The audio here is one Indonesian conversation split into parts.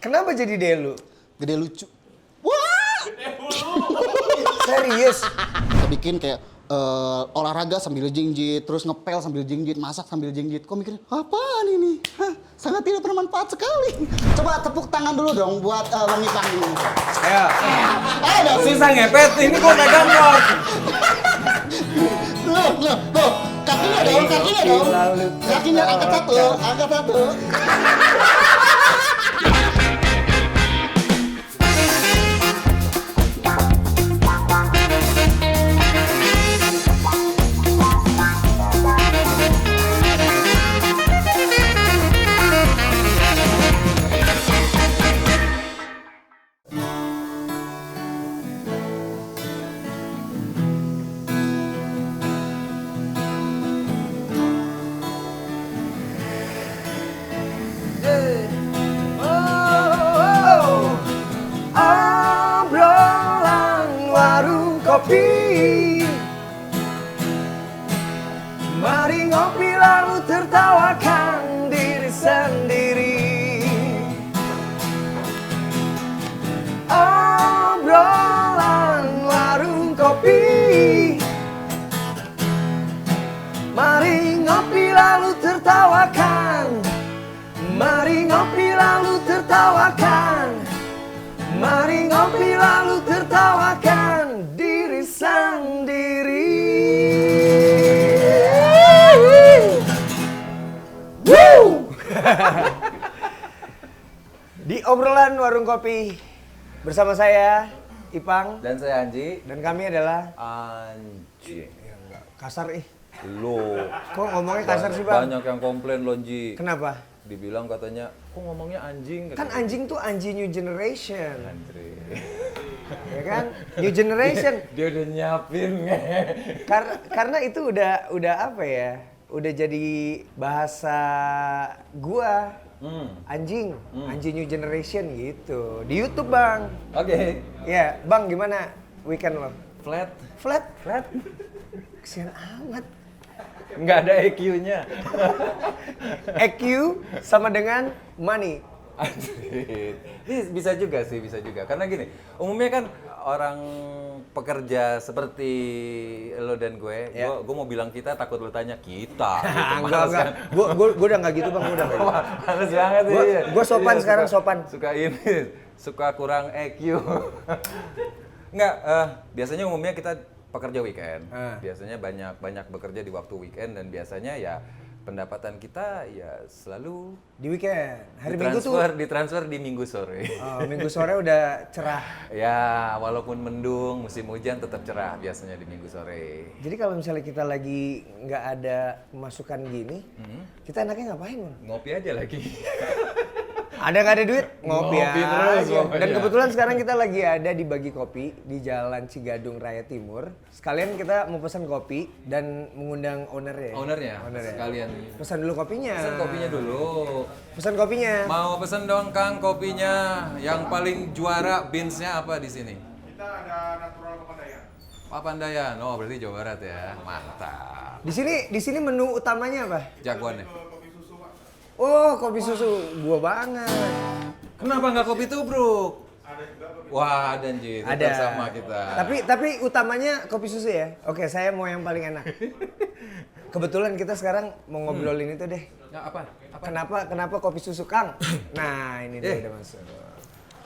Kenapa jadi Delu? Gede lucu. Wah! Serius? Kita bikin kayak olahraga sambil jinjit, terus ngepel sambil jinjit, masak sambil jinjit. Kok mikirnya, apaan ini? Hah, sangat tidak bermanfaat sekali. Coba tepuk tangan dulu dong buat Bang Ipang ini. Ya. Ayo, Susah ngepet, ini gua megang dong. Loh, kakinya dong. Kakinya angkat satu. Obrolan warung kopi. Mari ngopi lalu tertawakan diri sendiri. Obrolan warung kopi. Mari ngopi lalu tertawakan. Mari ngopi lalu tertawakan. Mari ngopi lalu tertawakan diri sendiri. Woo! Di obrolan warung kopi bersama saya Ipang Dan saya Anji. dan kami adalah Anji. kasar Lo. Kok ngomongnya kasar sih, Bang? Banyak yang komplain lo, Anji. Kenapa? Dibilang katanya, kok ngomongnya anjing? Kan anjing tuh anjing new generation. Andre. Ya kan? New generation. Dia udah nyiapin. Karena itu udah apa ya? Udah jadi bahasa gua. Anjing new generation gitu. Di YouTube, Bang. Oke. Ya, Bang, gimana weekend lo? Flat. Flat? Kesian amat. Nggak ada EQ-nya. EQ sama dengan money. Anjir. Ini bisa juga sih, bisa juga. Karena gini, umumnya kan orang pekerja seperti lo dan gue, Ya. gue mau bilang kita takut lo tanya kita. Gitu. Enggak. Males kan? Gua udah enggak gitu, Bang. Gua udah enggak gitu. Males banget iya. Gua sopan Iya, sekarang, sopan. Suka ini, suka kurang EQ. Enggak, biasanya umumnya kita pekerja weekend. Biasanya banyak bekerja di waktu weekend dan biasanya ya pendapatan kita ya selalu Di weekend. Hari Minggu tuh ditransfer di Minggu sore. Minggu sore udah cerah. Ya, walaupun mendung, musim hujan tetap cerah biasanya di Minggu sore. Jadi kalau misalnya kita lagi nggak ada pemasukan gini, kita enaknya ngapain, Bang? Ngopi aja lagi. Ada nggak ada duit? Ngopi terus aja. pokoknya. Dan kebetulan sekarang kita lagi ada di Bagi Kopi di Jalan Cigadung Raya Timur. Sekalian kita mau pesan kopi dan mengundang ownernya. Ownernya, sekalian. Pesan dulu kopinya. Pesan kopinya dulu. Pesan kopinya. Mau pesen dong Kang kopinya. Yang paling juara beansnya apa di sini? Kita ada natural Papandayan. Papandayan. Oh, berarti Jawa Barat ya. Mantap. Di sini menu utamanya apa? Jagoannya. Kopi susu, Pak. Oh, kopi susu. Gua banget. Kenapa nggak kopi tubruk? Ada juga kopi. Wah, ada Anji. Tetap Ada. sama kita. Tapi utamanya kopi susu ya. Oke, saya mau yang paling enak. Kebetulan kita sekarang mau ngobrolin itu deh. Ya, apa? Kenapa kopi susu, Kang? Nah, ini dia udah masuk.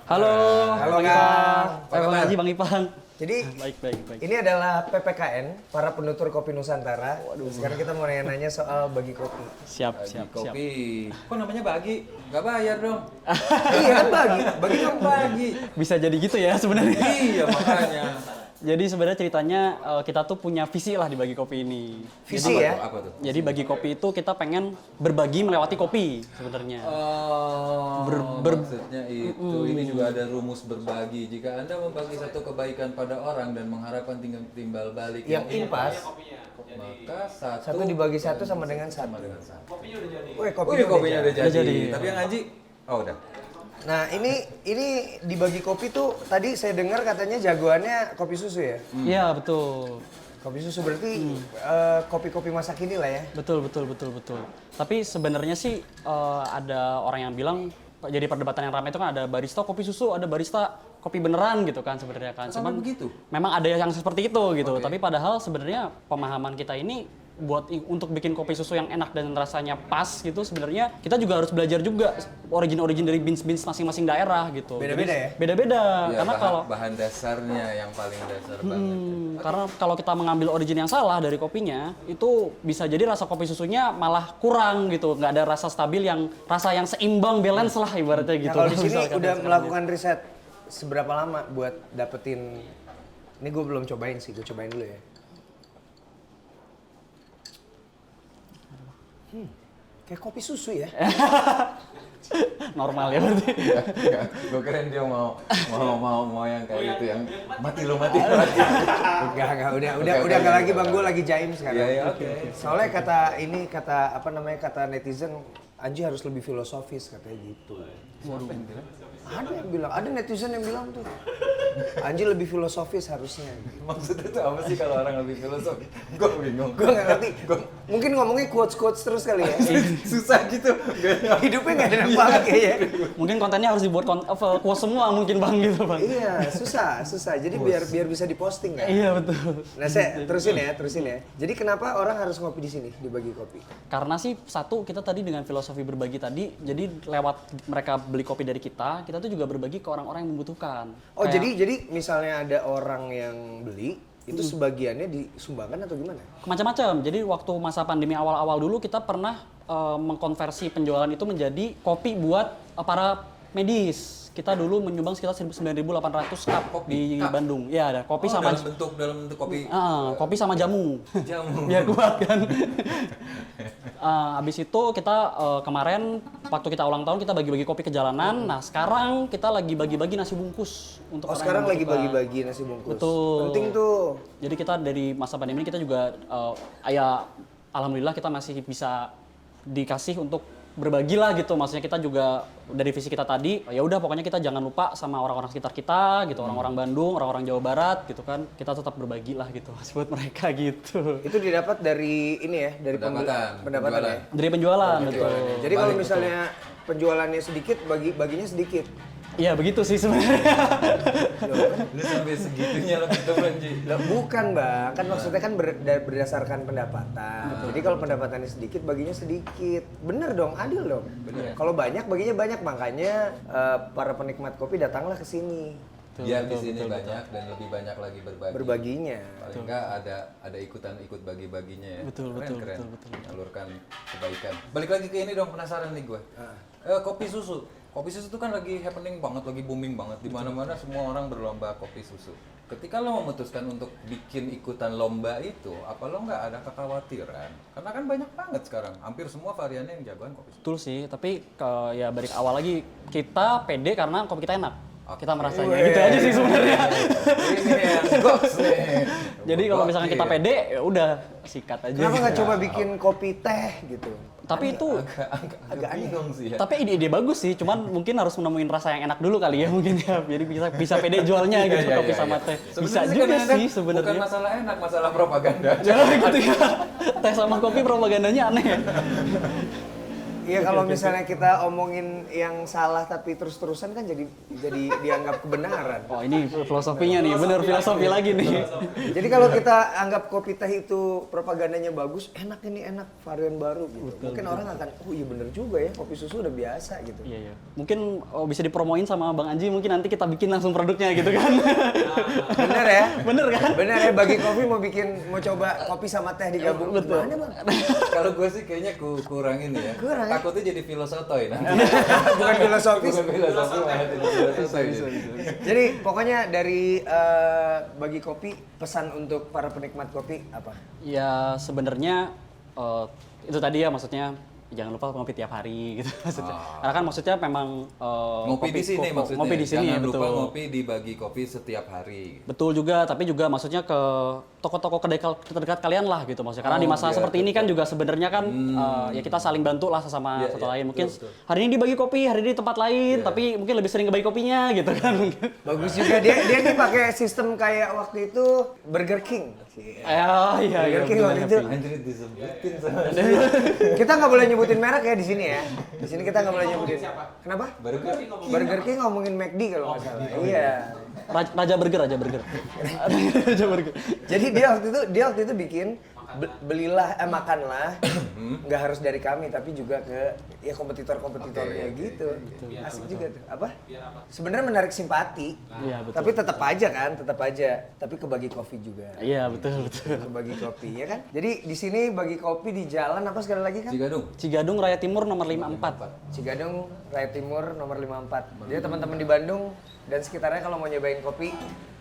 Halo, Halo, Bang Kang. Ipang. Apa Saya Bang kabar? Haji, Bang Ipang. Jadi Baik. ini adalah PPKN, para penutur kopi Nusantara. Sekarang kita mau nanya-nanya soal bagi kopi. Siap. Kopi. Kok namanya bagi? Nggak bayar dong. Iya kan bagi Kan bagi. Bisa jadi gitu ya sebenarnya. Iya, makanya. Jadi sebenarnya ceritanya kita tuh punya visi lah di Bagi Kopi ini. Visi Apa ya. tuh? Apa tuh? Jadi Bagi Kopi itu kita pengen berbagi melewati kopi sebenarnya. Oh, Ber- maksudnya itu. Ini juga ada rumus berbagi. Jika Anda membagi satu kebaikan pada orang dan mengharapkan timbal balik Yang impas, maka satu dibagi satu sama dengan satu. Wih, Kopinya kopinya udah jadi. jadi. Tapi yang Haji, oh udah. Nah, ini dibagi kopi tuh tadi saya dengar katanya jagoannya kopi susu ya. Iya, betul. Kopi susu berarti kopi-kopi masa kini lah ya. Betul. Tapi sebenarnya sih ada orang yang bilang jadi perdebatan yang ramai itu kan ada barista kopi susu, ada barista kopi beneran gitu kan sebenarnya kan. Sampai Cuman begitu? memang ada yang seperti itu gitu. Tapi padahal sebenarnya pemahaman kita ini untuk bikin kopi susu yang enak dan rasanya pas gitu, sebenarnya kita juga harus belajar juga origin dari beans masing-masing daerah gitu. Beda-beda ya? Beda-beda. Ya, Karena kalau bahan dasarnya yang paling dasar banget. karena kalau kita mengambil origin yang salah dari kopinya, itu bisa jadi rasa kopi susunya malah kurang gitu, nggak ada rasa stabil rasa yang seimbang, balance lah ibaratnya Nah, gitu. kalau di sini Misalkan udah sekarang melakukan riset seberapa lama buat dapetin, ini gue belum cobain sih, gue cobain dulu ya. Kayak kopi susu ya. normal ya berarti. Gue keren dia mau yang kayak gitu, yang mati. Enggak, udah enggak lagi Bang, gue lagi jaim sekarang. Iya, oke. Soalnya kata netizen, Anji harus lebih filosofis katanya gitu. Ada yang bilang, ada netizen yang bilang tuh, Anji lebih filosofis harusnya. Maksudnya itu apa sih kalau orang lebih filosofi? Gue bingung. Gue nggak ngerti. Mungkin ngomongnya quotes terus kali ya. Susah gitu. Hidupnya nggak enak banget kayaknya. Mungkin kontennya harus dibuat quote semua mungkin Bang gitu Bang. Iya, susah. Jadi biar bisa diposting kan. Iya betul. Nah, saya terusin ya. Jadi kenapa orang harus ngopi di sini, di Bagi Kopi? Karena sih satu, kita tadi dengan filosofi berbagi tadi, jadi lewat mereka beli kopi dari kita tuh juga berbagi ke orang-orang yang membutuhkan. Oh, jadi misalnya ada orang yang beli, itu sebagiannya disumbangkan atau gimana? Macam-macam. Jadi waktu masa pandemi awal-awal dulu kita pernah mengkonversi penjualan itu menjadi kopi buat para medis. Kita dulu menyumbang sekitar 9.800 cup di Bandung. Iya, ada kopi sama dalam bentuk kopi. Kopi sama jamu. Jamu. Biar kuat kan. Habis itu kita kemarin waktu kita ulang tahun kita bagi-bagi kopi ke jalanan. Nah, sekarang kita lagi bagi-bagi nasi bungkus untuk orang Sekarang yang lagi membutuhkan. bagi-bagi nasi bungkus. Betul. Penting tuh. Jadi kita dari masa pandemi ini kita juga ya alhamdulillah kita masih bisa dikasih untuk berbagi lah gitu. Maksudnya kita juga dari visi kita tadi, ya udah pokoknya kita jangan lupa sama orang-orang sekitar kita gitu, orang-orang Bandung, orang-orang Jawa Barat gitu kan. Kita tetap berbagi lah gitu buat mereka gitu. Itu didapat dari ini ya, dari pendapatan ya. Dari penjualan betul. Jadi kalau misalnya penjualannya sedikit, baginya sedikit. Iya begitu sih sebenarnya. Lu sampai segitunya lo gitu Banji. Lah bukan Bang, kan maksudnya kan berdasarkan pendapatan. Jadi kalau pendapatannya sedikit, baginya sedikit. Bener dong, adil dong. Kalau banyak, baginya banyak. Makanya para penikmat kopi datanglah ke sini. Biar di sini banyak dan lebih banyak lagi Berbaginya. Paling enggak ada ikut bagi-baginya ya. Betul. Menyalurkan kebaikan. Balik lagi ke ini dong, penasaran nih gue. Kopi susu. Kopi susu itu kan lagi happening banget, lagi booming banget. Di mana-mana semua orang berlomba kopi susu. Ketika lo memutuskan untuk bikin ikutan lomba itu, apa lo nggak ada kekhawatiran? Karena kan banyak banget sekarang, hampir semua variannya yang jagoan kopi susu. Betul sih, tapi ya balik awal lagi kita pede karena kopi kita enak. Kita merasanya gitu aja sih sebenarnya. Ini yang goks nih. Jadi kalau misalkan kita pede, ya udah sikat aja. Kenapa nggak coba bikin kopi teh gitu? Tapi itu agak bingung sih ya. Tapi ide bagus sih, cuman mungkin harus menemuin rasa yang enak dulu kali ya mungkin ya. Jadi bisa pede jualnya gitu kopi sama teh. Bisa juga sih sebenarnya. Bukan masalah enak, masalah propaganda. Jangan gitu ya. Teh sama kopi propagandanya aneh ya. Iya kalau misalnya kita omongin yang salah tapi terus-terusan kan jadi dianggap kebenaran. Oh ini filosofinya nih, bener filosofi lagi nih. Jadi kalau kita anggap kopi teh itu propagandanya bagus, enak ini enak varian baru gitu. Mungkin orang akan, oh iya bener juga ya kopi susu udah biasa gitu. Iya. Mungkin bisa dipromoin sama Bang Anji, mungkin nanti kita bikin langsung produknya gitu kan. Bener ya? Bener kan? Bener ya, Bagi Kopi mau coba kopi sama teh digabung. Betul. Gimana Bang? Kalau gue sih kayaknya kurang ini ya. Kurang ya? Takutnya jadi filosotoy nanti. Bukan filosofis. Bukan filosofi, malah jadi filosotoy. Jadi pokoknya dari Bagi Kopi, pesan untuk para penikmat kopi apa? Ya sebenarnya itu tadi ya maksudnya jangan lupa ngopi tiap hari gitu maksudnya. Karena kan maksudnya memang Ngopi di sini maksudnya. Ngopi di sini jangan lupa betul. ngopi di Bagi Kopi setiap hari. Betul juga, tapi juga maksudnya ke toko-toko terdekat kalian lah gitu maksudnya. Karena di masa seperti ini kan juga sebenarnya kan ya kita saling bantu lah sesama satu lain. Mungkin hari ini dibagi kopi, hari ini di tempat lain, tapi mungkin lebih sering ngebagi kopinya gitu kan. Bagus juga dia nih pakai sistem kayak waktu itu Burger King. Iya. Burger King waktu itu. Anjir disebutin sama Kita nggak boleh nyebutin merek ya di sini ya. Di sini kita nggak boleh nyebutin. Kenapa? Burger King ngomongin McD kalau nggak salah. Iya. Raja Burger. Raja Burger. Jadi dia waktu itu bikin belilah makanlah nggak harus dari kami tapi juga ke ya kompetitor-kompetitornya gitu. Asik juga tuh. Apa? Sebenarnya menarik simpati. Iya, betul. Tapi tetap aja. Tapi kebagi kopi juga. Iya, betul. Kebagi kopi ya kan. Jadi di sini bagi kopi di jalan apa sekali lagi kan? Cigadung Raya Timur nomor 54. Cigadung Raya Timur nomor 54. Jadi teman-teman di Bandung dan sekitarnya kalau mau nyobain kopi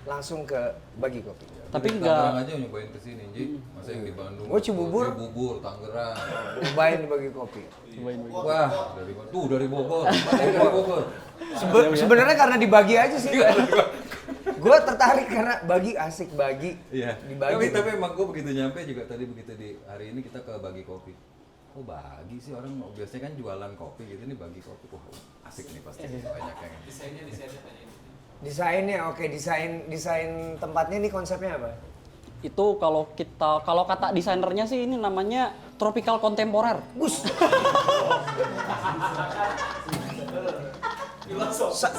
langsung ke Bagi Kopi. Tapi Tangerang enggak aja nyobain kesini, Ji. Masa yang di Bandung. Oh, Cibubur? Cibubur, Tangerang. Nyobain di Bagi Kopi. Wah, dari Bogor. Dari Bogor. Sebenarnya karena dibagi aja sih. Gue tertarik karena bagi asik bagi. Iya. Dibagi. Tapi emang gue begitu nyampe juga tadi begitu di hari ini kita ke Bagi Kopi. Oh bagi sih orang biasanya kan jualan kopi gitu nih Bagi Kopi. Wah asik nih pasti banyak yang. Desainnya oke, desain tempatnya nih konsepnya apa? itu kalau kata desainernya sih ini namanya tropical kontemporer.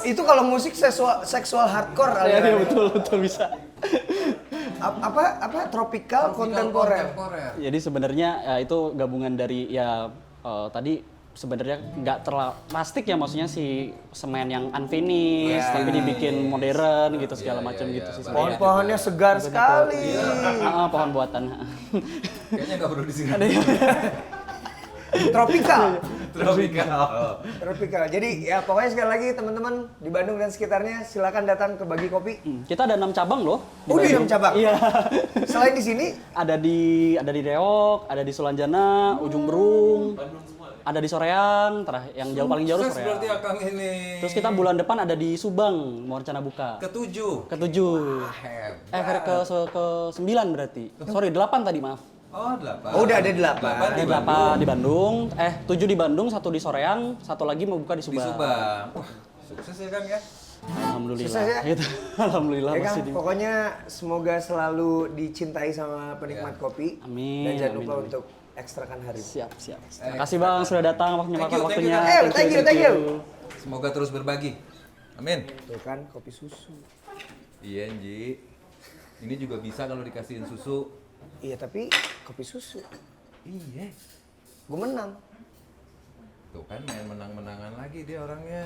Itu kalau musik seksual hardcore Iya betul bisa. apa tropical kontemporer. Jadi sebenarnya ya, itu gabungan dari ya tadi sebenarnya nggak terlalu plastik ya, maksudnya si semen yang unfinished tapi dibikin modern gitu segala macam gitu sih. Pohon-pohonnya segar sekali. Pohon buatan. Kayaknya nggak perlu di sini. Tropical. Tropikal. Jadi ya pokoknya sekali lagi teman-teman di Bandung dan sekitarnya silakan datang ke Bagi Kopi. Kita ada 6 cabang loh. Oh, di 6 cabang. Iya. Selain di sini ada di Reok, ada di Sulanjana, Ujung Berung. Ada di Soreang, yang paling jauh Sukses Soreang. berarti Akang ini. Terus kita bulan depan ada di Subang, mau rencana buka. Ketujuh. Ke-9 berarti. Sorry, 8 tadi, maaf. Oh 8. Oh, udah ada 8. Ada 8 di Bandung, 7 di Bandung, 1 di Soreang, 1 lagi mau buka di Di Subang. Subang. Wah, sukses ya Kang ya. Alhamdulillah. Sukses ya? Gitu. Alhamdulillah Ya kan, masih di. pokoknya semoga selalu dicintai sama penikmat kopi. Amin, Dan jangan amin, lupa amin. untuk ekstrakan hari. Siap. Terima kasih Bang sudah datang menyempatkan Thank you, waktunya. thank you. Semoga terus berbagi. Amin. Tuh kan kopi susu. Iya, Ji. Ini juga bisa kalau dikasihin susu. Iya, tapi kopi susu. Iya. Gue menang. Tuh kan main menang-menangan lagi dia orangnya.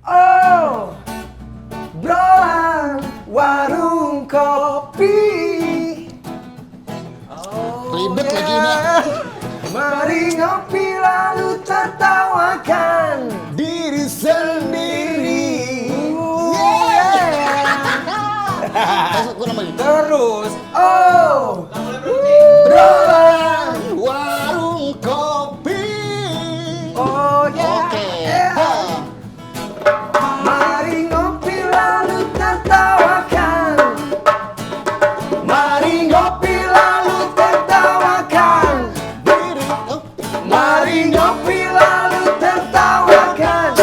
Oh, broan warung kopi. Ribet lagi ini. Mari ngopi lalu tertawakan Diri sendiri. Gue namanya. terus. Oh, broan. Warung kopi. Oh ya. Oke. Mari ngopi lalu tertawakan. Mari ngopi lalu tertawakan. Mari ngopi lalu tertawakan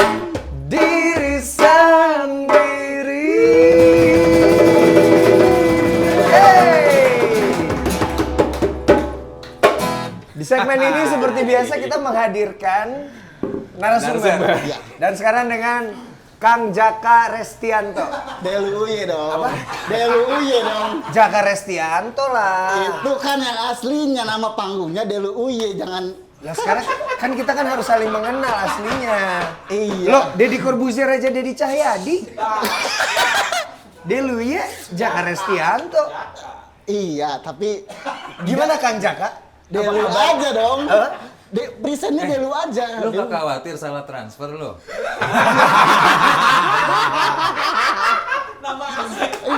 diri sendiri. Di segmen ini seperti biasa kita menghadirkan narasumber. Dan sekarang dengan Kang Jaka Restianto. Deluye dong. Apa? Deluye dong. Jaka Restianto lah. Itu kan yang aslinya, nama panggungnya Deluye, jangan. Nah sekarang kan kita kan harus saling mengenal aslinya. Iya. Loh, Deddy Corbuzier aja Deddy Cahyadi. Deluye Jaka Restianto. Iya, tapi Gimana Kang Jaka? Delu aja dong. Hah? Presentnya Delu aja. Lu gak khawatir salah transfer lo?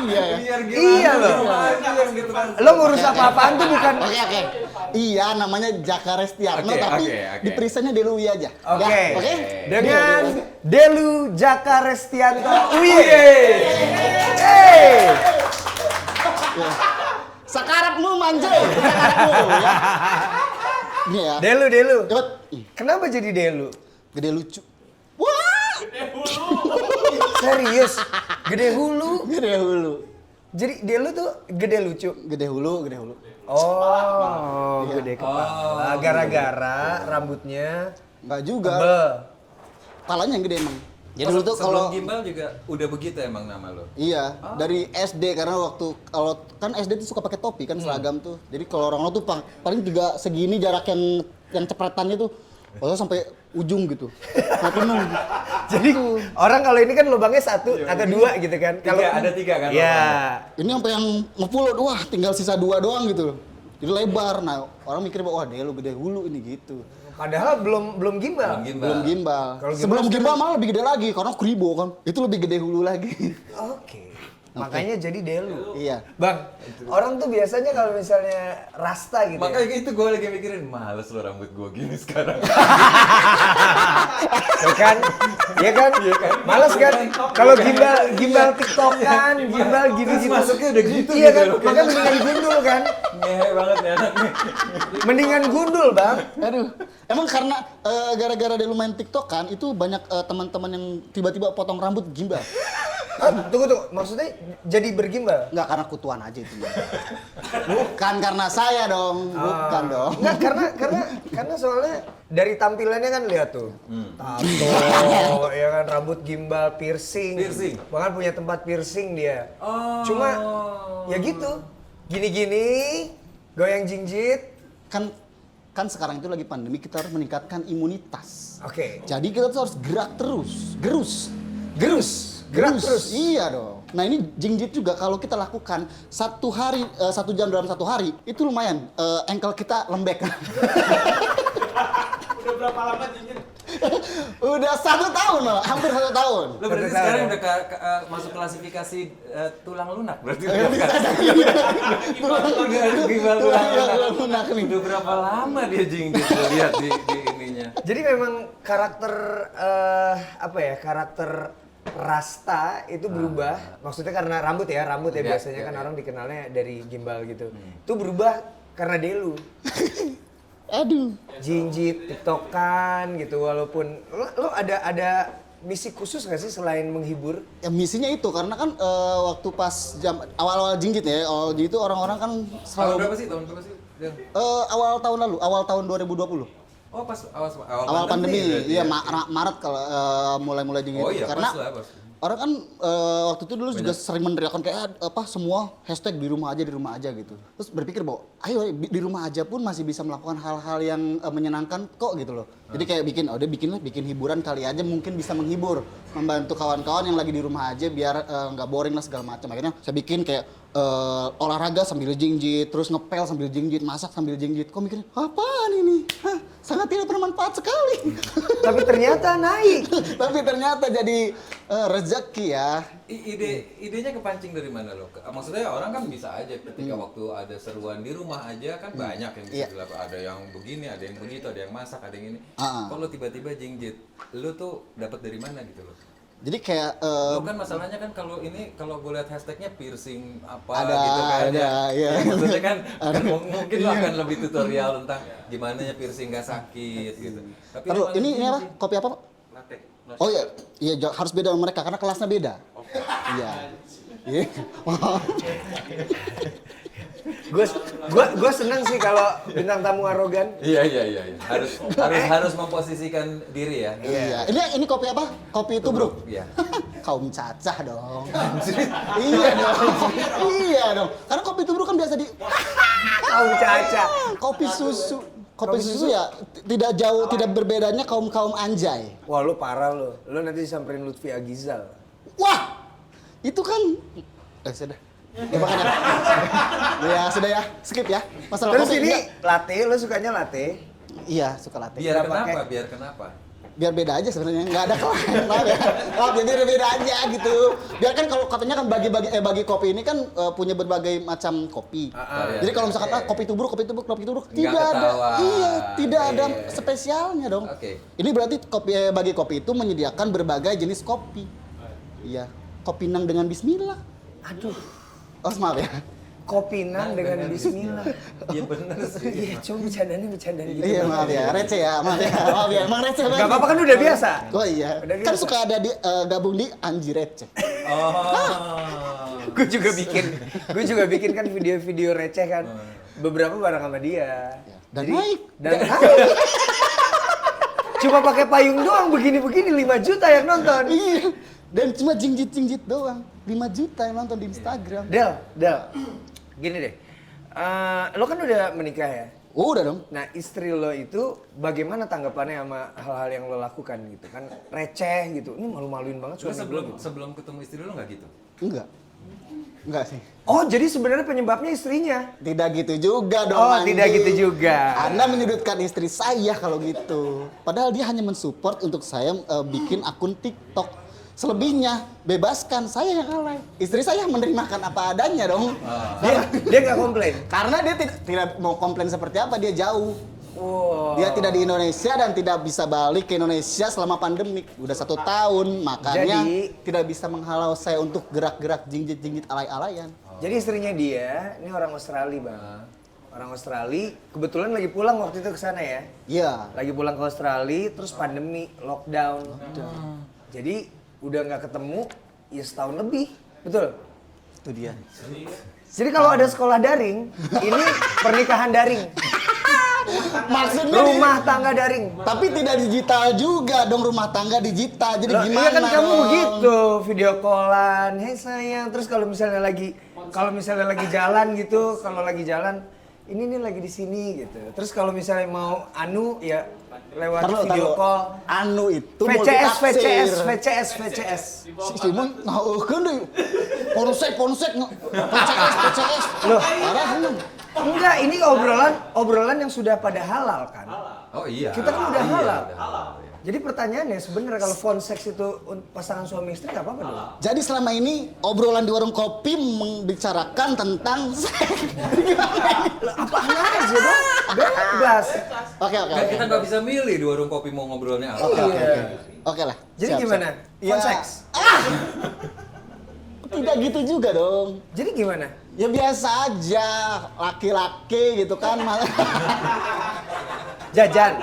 Iya. Iya loh. Lo ngurus apa-apaan tuh bukan. Oke. Iya, namanya Jaka Restiarno, Oke, tapi oke. di presentnya Deluye aja. Oke. Ya, oke? Dengan Delu Jaka Restianto. Hey. Ya. Sakarapmu manje. Sakarapmu ya. Ini ya. Delu. Cepet. Kenapa jadi Delu? Gede lucu. Wah! Serius? Gede hulu? Gede hulu. Jadi dia lu tuh gede lucu. Gede hulu. Oh, gede kepala. Gara-gara rambutnya Enggak juga. tebel. Kepalanya yang gede emang. Jadi Oh, dulu tuh sebelum kalau gimbal juga udah begitu emang nama lo? iya, dari SD karena waktu kalau kan SD tuh suka pakai topi kan seragam tuh. Jadi kalau orang tuh paling juga segini jarak yang cepretannya tuh kalau sampai ujung gitu. Nggak penuh. Jadi orang kalau ini kan lubangnya 1 atau 2 gitu kan. Ada 3 kan? Iya. Ini sampai yang ngepulot, wah tinggal sisa 2 doang gitu. Jadi lebar. Nah, orang mikir bahwa wah dia lu gede hulu ini gitu. Padahal belum gimbal. Belum gimbal. Kalau gimbal Sebelum gimbal malah lebih gede lagi karena kribo kan. Itu lebih gede hulu lagi. Oke. Makanya jadi delu. Iya. Bang, orang tuh biasanya kalau misalnya rasta gitu. Makanya ya. itu gue lagi mikirin, males lo rambut gue gini sekarang. Ya kan? Iya kan? Males kan? Kalau gimbal TikTok kan, gimbal gitu-gitu. Masuknya udah gitu Iya gitu kan? loh. Makanya mendingan gundul kan? Ngehe banget nih anak nih. Mendingan gundul, Bang. Aduh. Emang karena gara-gara dia lu main TikTok kan, itu banyak teman-teman yang tiba-tiba potong rambut gimbal. Tunggu. Maksudnya jadi bergimbal? Enggak karena kutuan aja itu. Bukan karena saya dong, bukan dong. Enggak, karena soalnya dari tampilannya kan lihat tuh. Tato, ya kan rambut gimbal, piercing. Bahkan punya tempat piercing dia. Cuma ya gitu. Gini-gini, goyang jinjit. Kan sekarang itu lagi pandemi, kita harus meningkatkan imunitas. Oke. Jadi kita tuh harus gerak terus, Gerak terus. Iya dong. Nah ini jinjit juga kalau kita lakukan 1 hari, 1 jam dalam 1 hari itu lumayan. Ankle kita lembek. Udah berapa lama jinjit? Udah 1 tahun loh, hampir 1 tahun. Lo berarti sekarang udah masuk klasifikasi tulang lunak berarti. Tulang lunak nih. Udah berapa lama dia jinjit lo lihat di ininya. Jadi memang karakter karakter rasta itu berubah. Maksudnya karena rambut ya biasanya kan orang dikenalnya dari gimbal gitu. Itu berubah karena delu. Aduh. Jinjit, tiktokan gitu, walaupun lo ada misi khusus nggak sih selain menghibur? Ya, misinya itu karena kan waktu pas jam awal-awal jinjit ya, awal jinjit itu orang-orang kan Tahun selalu berapa sih? Tahun berapa sih? awal tahun lalu, awal tahun 2020. Oh pas Awal pandemi, berarti iya ya? Maret kalau mulai jinjit. Oh iya, Karena pas lah, pas. orang kan waktu itu dulu juga sering meneriakkan kayak semua hashtag di rumah aja gitu. Terus berpikir bahwa ayo di rumah aja pun masih bisa melakukan hal-hal yang menyenangkan kok gitu loh. Jadi kayak bikin hiburan kali aja mungkin bisa menghibur, membantu kawan-kawan yang lagi di rumah aja biar nggak boring lah segala macam. Akhirnya saya bikin kayak olahraga sambil jinjit, terus ngepel sambil jinjit, masak sambil jinjit. Kok mikirnya apaan ini? Hah, sangat tidak bermanfaat sekali. Tapi ternyata naik. Tapi ternyata jadi rezeki ya. Idenya kepancing dari mana lo? Maksudnya orang kan bisa aja ketika waktu ada seruan di rumah aja kan banyak yang bisa dilakukan. Ada yang begini, ada yang begitu, ada yang masak, ada yang ini. Kalau tiba-tiba jinjit, lo tuh dapat dari mana gitu loh? Jadi kayak Lo kan masalahnya kan kalau gue lihat hashtagnya piercing apa Ada, gitu kan ada, iya. Maksudnya kan mungkin lo akan lebih tutorial tentang gimana ya piercing nggak sakit gitu. Tapi Taruh, memang ini jinjit. apa? Kopi apa, Pak? Latte. Oh iya, harus beda sama mereka karena kelasnya beda. Iya. Iya. Gue seneng sih kalau bintang tamu arogan. Iya. Harus memposisikan diri ya. Iya. Ini kopi apa? Kopi tubruk. Iya. Kaum cacah dong. Iya dong. Karena kopi tubruk kan biasa di Kaum caca. kopi susu. Kopi susu ya tidak berbedanya kaum anjay. Wah lu parah lu. Lu nanti disamperin Lutfi Agizal. Wah, itu kan. Sudah. Ya makanya. Ya sudah ya, skip ya. Masalah Terus kopi ini enggak. latte, lu sukanya latte? Iya, suka latte. Biar Kenapa? kenapa? Biar beda aja sebenarnya, nggak ada kelain lah ya. Jadi beda aja gitu. Biar kan kalau katanya kan bagi kopi ini kan punya berbagai macam kopi. Jadi kalau misalkan kopi tubruk, Nggak tidak ada. ketahuan. Iya, tidak ada Iya. spesialnya dong. Oke. Ini berarti bagi kopi itu menyediakan berbagai jenis kopi. Iya, kopi nang dengan bismillah. Aduh, Oh, maaf ya. kopi nang dengan bismillah. Iya bener sih. Iya, cuma bercandaan gitu. Iya, maaf ya, receh ya, maaf ya, emang receh banget. Gak apa-apa kan udah biasa. Oh iya, Udah kan biasa. suka ada gabung di Anji receh. Oh. gue juga bikin kan video-video receh kan. Beberapa bareng sama dia. Dan naik. Dan naik. Cuma pakai payung doang begini-begini 5 juta yang nonton. Iya. Dan cuma jingjit doang. 5 juta yang nonton di Instagram. Del. Gini deh. Lo kan udah menikah ya? Udah dong. Nah, istri lo itu bagaimana tanggapannya sama hal-hal yang lo lakukan gitu kan? Receh gitu. Ini malu-maluin banget Lu suami gue gitu. sebelum ketemu istri lu nggak gitu? Enggak sih. Oh, jadi sebenarnya penyebabnya istrinya. Tidak gitu juga dong. Oh, Andi. tidak gitu juga. Anda menyudutkan istri saya kalau gitu. Padahal dia hanya mensupport untuk saya bikin akun TikTok. Selebihnya bebaskan, saya yang alay. Istri saya menerima apa adanya dong. Dia nggak komplain. Karena dia tidak mau komplain seperti apa, dia jauh. Wow. Dia tidak di Indonesia dan tidak bisa balik ke Indonesia selama pandemik. Udah 1 tahun, makanya tidak bisa menghalau saya untuk gerak-gerak jingjit-jingjit alay-alayan. Jadi istrinya dia, ini orang Australia bang. Orang Australia, kebetulan lagi pulang waktu itu ke sana ya. Iya. Lagi pulang ke Australia, terus pandemi, lockdown. Jadi udah nggak ketemu, ya setahun lebih, betul? Itu dia. Jadi kalau ada sekolah daring, ini pernikahan daring. Maksudnya Rumah tangga daring. tapi tidak digital juga dong, rumah tangga digital. Jadi Loh, gimana? iya kan kamu dong? begitu, video callan, hei sayang. Terus kalau misalnya lagi jalan gitu, kalau lagi jalan, ini nih lagi di sini gitu. Terus kalau misalnya mau ya lewat video call. Anu itu VCS. Si Simon ngaukeun deui. Ponsek VCS. Loh, parah Simon. Enggak, ini obrolan yang sudah pada halal kan. Oh iya. Kita kan udah Iya, halal. udah halal, ya. Jadi pertanyaannya sebenarnya kalau phone sex itu pasangan suami istri nggak apa-apa dong? Jadi selama ini obrolan di warung kopi membicarakan tentang seks. Apaan aja dong? Bebas. Oke. Dan kita nggak bisa milih di warung kopi mau ngobrolnya apa. Oke lah. Jadi Siap, gimana? siap. Phone Ya. sex? Tidak gitu juga dong. Jadi gimana? Ya biasa aja, laki-laki gitu kan. Jajan.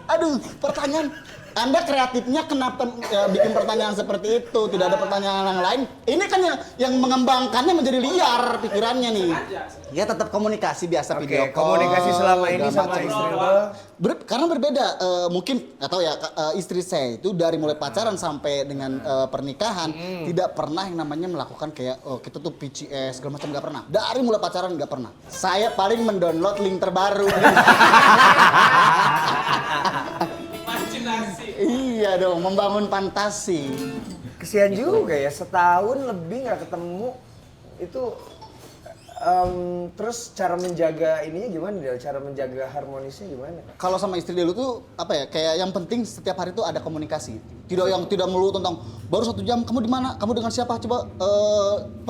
Aduh, pertanyaan. Anda kreatifnya kenapa bikin pertanyaan seperti itu? Tidak ada pertanyaan yang lain. Ini kan yang mengembangkannya menjadi liar pikirannya nih. Ya tetap komunikasi biasa, Oke, video call. komunikasi selama ini segala sama macam. istri lo. Karena berbeda, mungkin atau ya istri saya itu dari mulai pacaran sampai dengan pernikahan tidak pernah yang namanya melakukan kayak kita tuh PCS segala macam, nggak pernah. Dari mulai pacaran nggak pernah. Saya paling mendownload link terbaru. Iya dong, membangun fantasi. Kesian juga ya, setahun lebih nggak ketemu itu. Terus cara menjaga ininya gimana Del? Cara menjaga harmonisnya gimana? Kalau sama istri dulu tuh apa ya? Kayak yang penting setiap hari tuh ada komunikasi. Tidak melulu tentang baru 1 jam kamu di mana? Kamu dengan siapa? Coba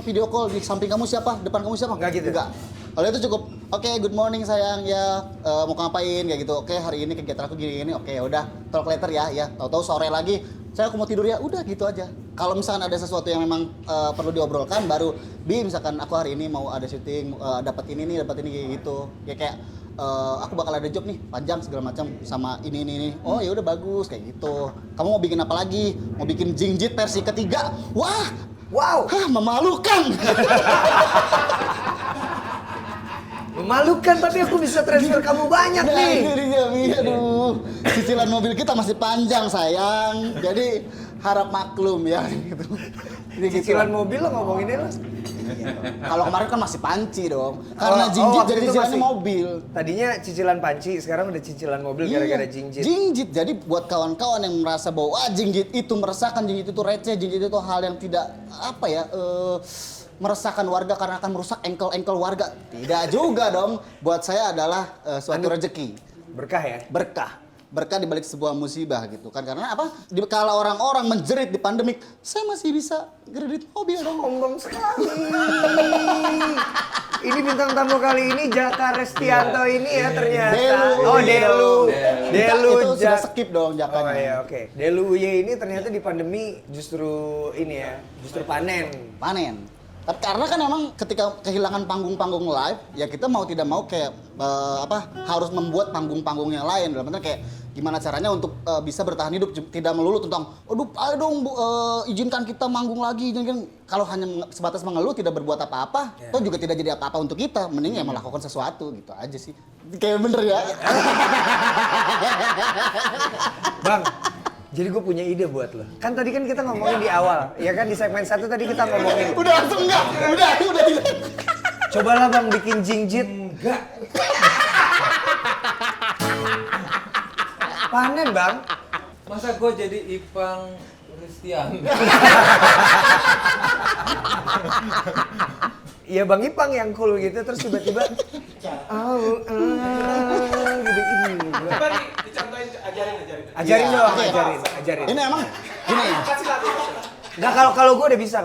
video call, di samping kamu siapa? Depan kamu siapa? Nggak gitu? Enggak. Kalau itu cukup. Oke, good morning sayang ya. Mau ngapain kayak gitu. Oke, hari ini kegiatan aku gini. Oke, ya udah. Talk later ya. Tahu-tahu sore lagi. Aku mau tidur ya. Udah gitu aja. Kalau misalkan ada sesuatu yang memang perlu diobrolkan, baru misalkan aku hari ini mau ada syuting, dapat ini kayak gitu. Ya kayak aku bakal ada job nih panjang segala macam sama ini. Oh ya udah bagus kayak gitu. Kamu mau bikin apa lagi? Mau bikin jingjit versi ketiga? Wow, memalukan. Memalukan, tapi aku bisa transfer kamu banyak nih. Aduh, cicilan mobil kita masih panjang sayang. Jadi harap maklum ya gitu. Jadi gitu. Cicilan mobil lo ngomonginnya lo. Kalau kemarin kan masih panci dong. Karena jingjit waktu jadi itu cicilannya masih- mobil. Tadinya cicilan panci, sekarang udah cicilan mobil gara-gara jingjit. Jingjit. Jadi buat kawan-kawan yang merasa bahwa jingjit itu meresahkan, jingjit itu receh, jingjit itu hal yang tidak meresahkan warga karena akan merusak engkel warga. Tidak juga dong. Buat saya adalah suatu rezeki. Berkah ya? Berkah di balik sebuah musibah gitu kan. Karena apa? Kala orang-orang menjerit di pandemik, saya masih bisa kredit mobil dong. Sombong sekali. Ini bintang tamu kali ini Jaka Restianto ini ya ternyata. Delu. Itu sudah Jak- skip dong Jakanya. Oh iya, oke. Delu Uye ini ternyata di pandemi justru ini ya, justru panen. Tapi karena kan emang ketika kehilangan panggung-panggung live, ya kita mau tidak mau kayak harus membuat panggung-panggung yang lain. Dalam artian kayak gimana caranya untuk bisa bertahan hidup, tidak melulu tentang, aduh ayo dong Bu, izinkan kita manggung lagi. Kalau hanya sebatas mengeluh tidak berbuat apa-apa, toh juga tidak jadi apa-apa untuk kita. Mending ya melakukan sesuatu gitu aja sih. Kayak bener ya. Bang, jadi gue punya ide buat lo. Kan tadi kan kita ngomongin di awal, ya kan di segmen 1 tadi kita ngomongin. Udah langsung enggak, udah. Cobalah Bang bikin jingjit. Enggak. Panen Bang. Masa gue jadi Ipang Christian? Iya Bang Ipang yang cool gitu terus tiba-tiba gitu ini. Coba nih, dicontohin, ajarin. Ajarin dong, Oke. ajarin. Ini emang gini. Kasih lagu. Enggak kalau gue udah bisa,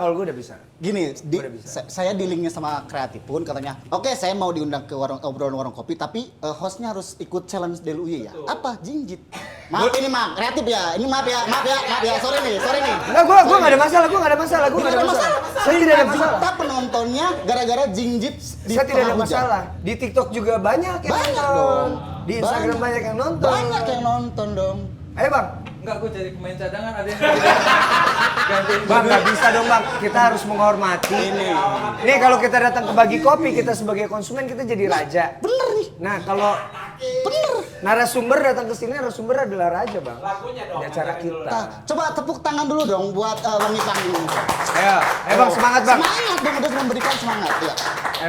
Gini, Udah bisa. saya di linknya sama Kreatif pun katanya, oke saya mau diundang ke obrolan warung kopi, tapi hostnya harus ikut challenge Del Uye ya. Apa? Jingjit. Maaf ini maaf, Kreatif ya. Ini maaf ya. Sorry nih. Enggak, gue nggak ada masalah. Saya tidak ada masalah. Kita penontonnya gara-gara jingjit di Saya tidak ada tengah hujan. masalah. Di TikTok juga banyak yang Banyak nonton. dong. Di Instagram banyak yang nonton. Banyak yang nonton dong. Ayo Bang. Enggak, gue cari pemain cadangan, ada yang gantiin Bang, nggak bisa dong Bang. Kita harus menghormati. Ini kalau kita datang ke Bagi Kopi, kita sebagai konsumen kita jadi raja. Bener nih. Nah kalau narasumber datang ke sini, narasumber adalah raja Bang. Lagunya dong. Di acara kita. Nah, coba tepuk tangan dulu dong buat Bang Ipang ini. Ayo Bang, semangat Bang. Semangat dong, udah memberikan semangat ya.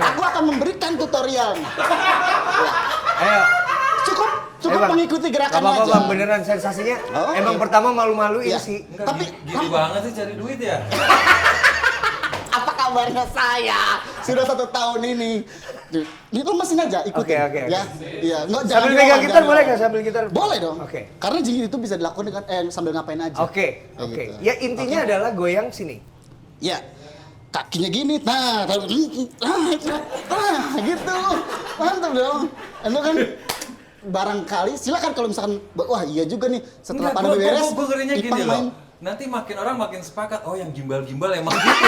Aku akan memberikan tutorial. Ayo. Cukup Bang. mengikuti Gak gerakannya apa-apa aja. Bang, beneran sensasinya. Oh, Emang oke. pertama malu-malu ini Iya. sih. Enggak, Tapi gini banget sih cari duit ya? apa kabarnya saya? Sudah 1 tahun ini. Ini lemesin aja, ikutin. Oke. Ya, iya. Nggak, jangan Sambil megang dilawan, gitar jangan boleh dilawan. nggak sambil gitar? Boleh dong. Oke. Karena jinggit itu bisa dilakukan dengan sambil ngapain aja. Oke. Kayak gitu. Ya intinya adalah goyang sini. Ya. Kakinya gini, nah gitu. Mantap dong. Itu kan barangkali silakan kalau misalkan wah iya juga nih setelah pandemi beres. Gue ngerinya Ipang gini main. loh. Nanti makin orang makin sepakat, oh yang gimbal-gimbal emang gitu.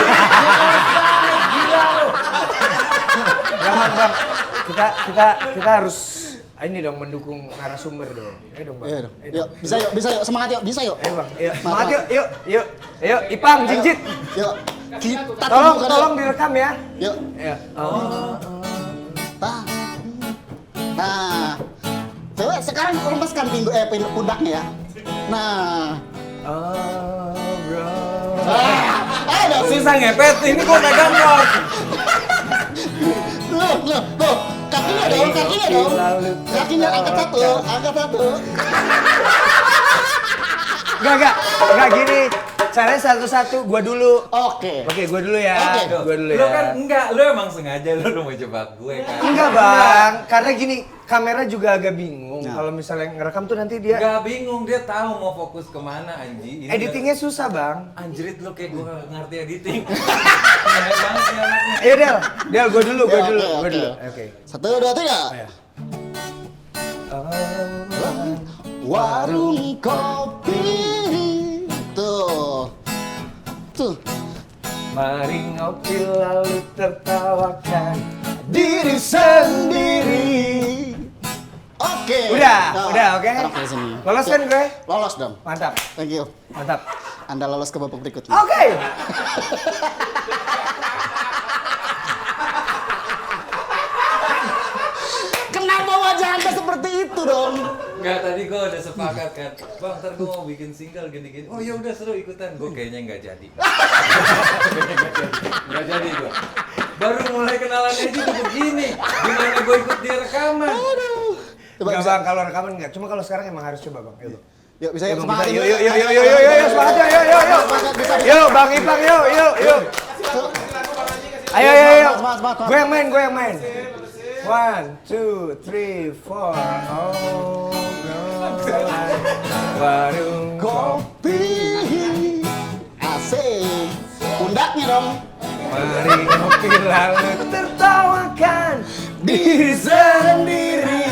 Bang. Kita harus ini dong mendukung narasumber dong. Ayo dong Bang. Iya dong. Yuk, bisa yuk, semangat yuk, bisa yuk. Ayo Bang. Semangat yuk. Ayo Ipang jingjit. Yuk. Kita Tolong direkam ya. Yuk. Ayo. Nah. Coba sekarang lempaskan pundaknya ya. Nah. Bro. Ayo dong. Susah ngepet, ini gue megang dong. Tuh. Kakinya dong. Kakinya angkat satu. Enggak gini. Caranya satu-satu, gua dulu. Oke. Oke, gua dulu ya. Oke. Gua dulu Lu ya. kan enggak, lu emang sengaja lu mau jebak gue kan. Enggak Bang, karena gini, kamera juga agak bingung. Nah. Kalau misalnya ngerekam tuh nanti dia Enggak bingung, dia tahu mau fokus kemana anji. Ini editingnya susah Bang. anjrit lu kayak gue gak ngerti editing. Aneh banget nih anaknya. Ayo Del, gua dulu. Oke. Oke. 1, 2, 3. Warung kopi. Tuh. Mari ngopi lalu tertawakan diri sendiri. Sendiri. Oke. Udah, oke. Taruh di sini. Lolos kan gue? Lolos dong. Mantap. Thank you. Mantap. Anda lolos ke babak berikutnya. Oke. Kenapa wajah Anda seperti itu dong? Enggak, tadi gue udah sepakat kan. Bang, ntar gue mau bikin single gini-gini. Oh ya udah seru ikutan. Gue kayaknya nggak jadi. Nggak jadi gue. Baru mulai kenalan aja tuh begini. Gimana gue ikut dia rekaman? Coba Enggak bisa. Bang, kalau rekaman enggak. Cuma kalau sekarang emang harus coba Bang. Yuk. Yuk bisa Yuk, yuk. Bang, Semangat kita- dulu. yuk, semangat yuk. Semangat, bisa. Yuk, Bang Ipang, yuk. Ayo. Semangat. Gue yang main. 1, 2, 3, 4. Oh, warung Kopi. Asik. Pundaknya dong. Mari ngopi lalu tertawakan diri sendiri.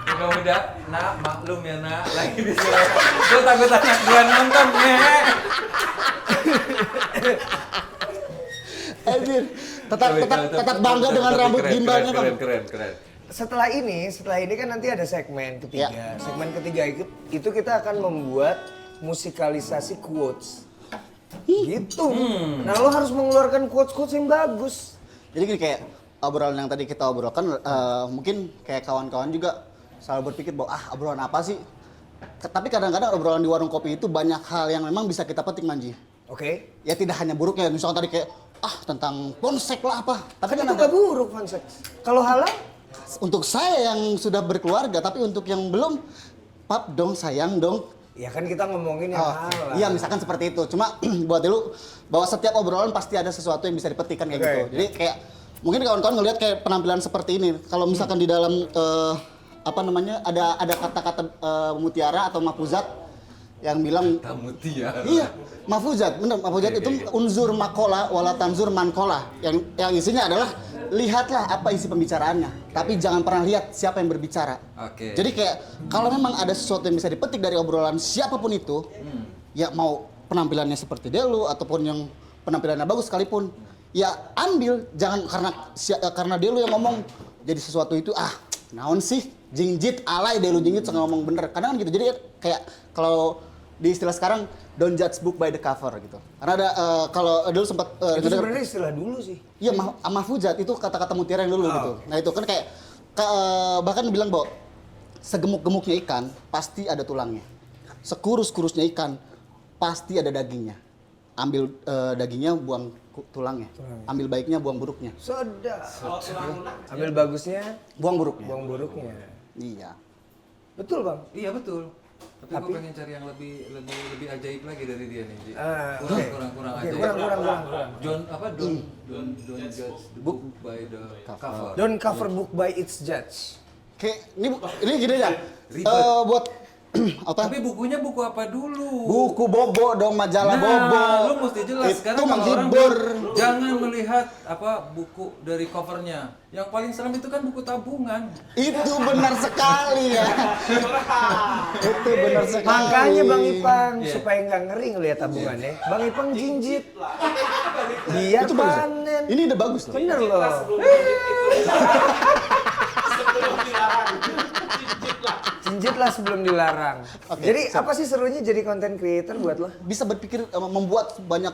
Mudah-mudahan, nak maklum ya nak, lagi disuruh. Gue takut anak gue nonton nih. Anjir. Tetap bangga dengan Tapi rambut keren, gimbalnya dong. Keren. setelah ini kan nanti ada segmen ketiga. Ya. Segmen ketiga itu kita akan membuat musikalisasi quotes. Gitu. Nah, lo harus mengeluarkan quotes-quotes yang bagus. Jadi gini, kayak obrolan yang tadi kita obrolkan, mungkin kayak kawan-kawan juga selalu berpikir bahwa obrolan apa sih? Tapi kadang-kadang obrolan di warung kopi itu banyak hal yang memang bisa kita petik, Manji. Oke. Ya tidak hanya buruknya, misalnya tadi kayak tentang ponsek lah apa. Tapi Kan kan itu ada, gak buruk konsep. Kalau halal, untuk saya yang sudah berkeluarga, tapi untuk yang belum, pap dong, sayang dong. ya kan kita ngomongin yang halal. Iya, misalkan seperti itu. Cuma buat dulu bahwa setiap obrolan pasti ada sesuatu yang bisa dipetikkan kayak gitu. Jadi kayak mungkin kawan-kawan ngelihat kayak penampilan seperti ini. Kalau misalkan di dalam ada kata-kata mutiara atau mafuzat yang bilang Mutiara. iya, mafuzat, bener, mafuzat itu unzur makola wala tanzur mankola. Yang isinya adalah lihatlah apa isi pembicaraannya, tapi jangan pernah lihat siapa yang berbicara. Oke. Jadi kayak kalau memang ada sesuatu yang bisa dipetik dari obrolan siapapun itu, ya mau penampilannya seperti Delu ataupun yang penampilannya bagus sekalipun, ya ambil, jangan karena Delu yang ngomong jadi sesuatu itu naon sih jingjit alay Delu jingjit ngomong bener. Kadang kan gitu. Jadi kayak kalau di istilah sekarang don't judge book by the cover gitu. Karena ada kalau dulu sempat Itu sebenarnya istilah dulu sih. iya mahfuzat itu kata-kata mutiara yang dulu gitu. Nah itu kan kayak bahkan bilang bahwa segemuk-gemuknya ikan pasti ada tulangnya. Sekurus-kurusnya ikan pasti ada dagingnya. Ambil dagingnya, buang tulangnya. Ambil baiknya, buang buruknya. Sedap. Ambil bagusnya, Buang buruknya. buang buruknya. Iya. Betul, Bang. Iya betul. Tapi gue pengen cari yang lebih ajaib lagi dari dia nih, Ji. Oke. Kurang Oke, ajaib. kurang. Don't judge the book by the cover. Don't cover book by its judge. Kayak ini gini ya. Ribet. Buat apa? Tapi bukunya buku apa dulu? Buku bobo dong, majalah bobo. Lu mesti jelas. Itu Sekarang kalau orang menghibur. bilang, jangan melihat buku dari covernya. Yang paling serem itu kan buku tabungan. Itu benar sekali ya. Itu benar sekali. Makanya Bang Ipang, supaya nggak ngeri ngeliat tabungannya, Bang Ipang jinjit. Biar Itu bagus. panen. Ini udah bagus loh. Bener loh. Sebelum dilarang. Jinjit lah sebelum dilarang. Oke, Jadi siap. apa sih serunya jadi content creator buat lo? Bisa berpikir membuat banyak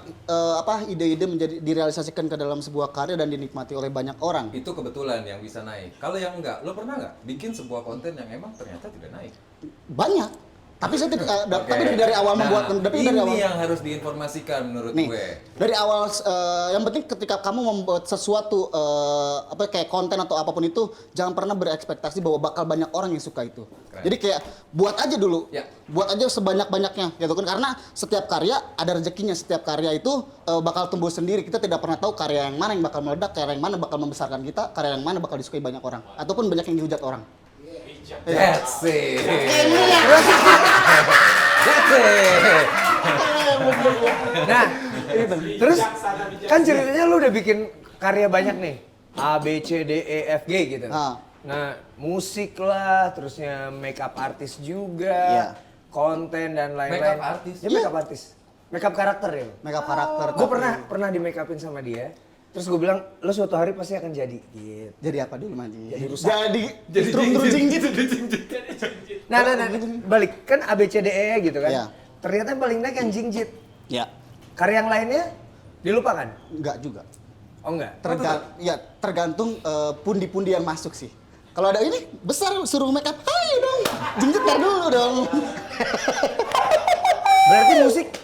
ide-ide menjadi direalisasikan ke dalam sebuah karya dan dinikmati oleh banyak orang. Itu kebetulan yang bisa naik. Kalau yang enggak, lo pernah nggak bikin sebuah konten yang emang ternyata tidak naik? Banyak. Tapi saya tidak Oke. tapi dari awal membuat ini dari awal yang harus diinformasikan menurut nih. gue. Dari awal yang penting ketika kamu membuat sesuatu kayak konten atau apapun itu jangan pernah berekspektasi bahwa bakal banyak orang yang suka itu. Keren. Jadi kayak buat aja dulu. Ya. Buat aja sebanyak-banyaknya gitu kan karena setiap karya ada rezekinya. Setiap karya itu bakal tumbuh sendiri. Kita tidak pernah tahu karya yang mana yang bakal meledak, karya yang mana bakal membesarkan kita, karya yang mana bakal disukai banyak orang ataupun banyak yang dihujat orang. That's it. Nah, terus kan ceritanya lu udah bikin karya banyak nih. A, B, C, D, E, F, G gitu. Nah, musik lah, terusnya makeup artist juga, Iya. konten dan lain-lain. Makeup artist? Ya makeup artist. Makeup karakter ya. Makeup karakter. Gue pernah di make upin sama dia. Terus gue bilang, lo suatu hari pasti akan jadi. Gitu. Jadi apa dulu Manji? Jadi rusak. Jadi instruktur jinjit. Nah, balik kan A, B, C, D, E gitu kan. Iya. Ternyata yang paling naik yang jingjit. Ya, Karya yang lainnya dilupakan? enggak juga. Oh enggak? Tergantung pundi-pundi yang masuk sih. Kalau ada ini besar suruh make up, ayo dong. Jinjit tar dulu dong.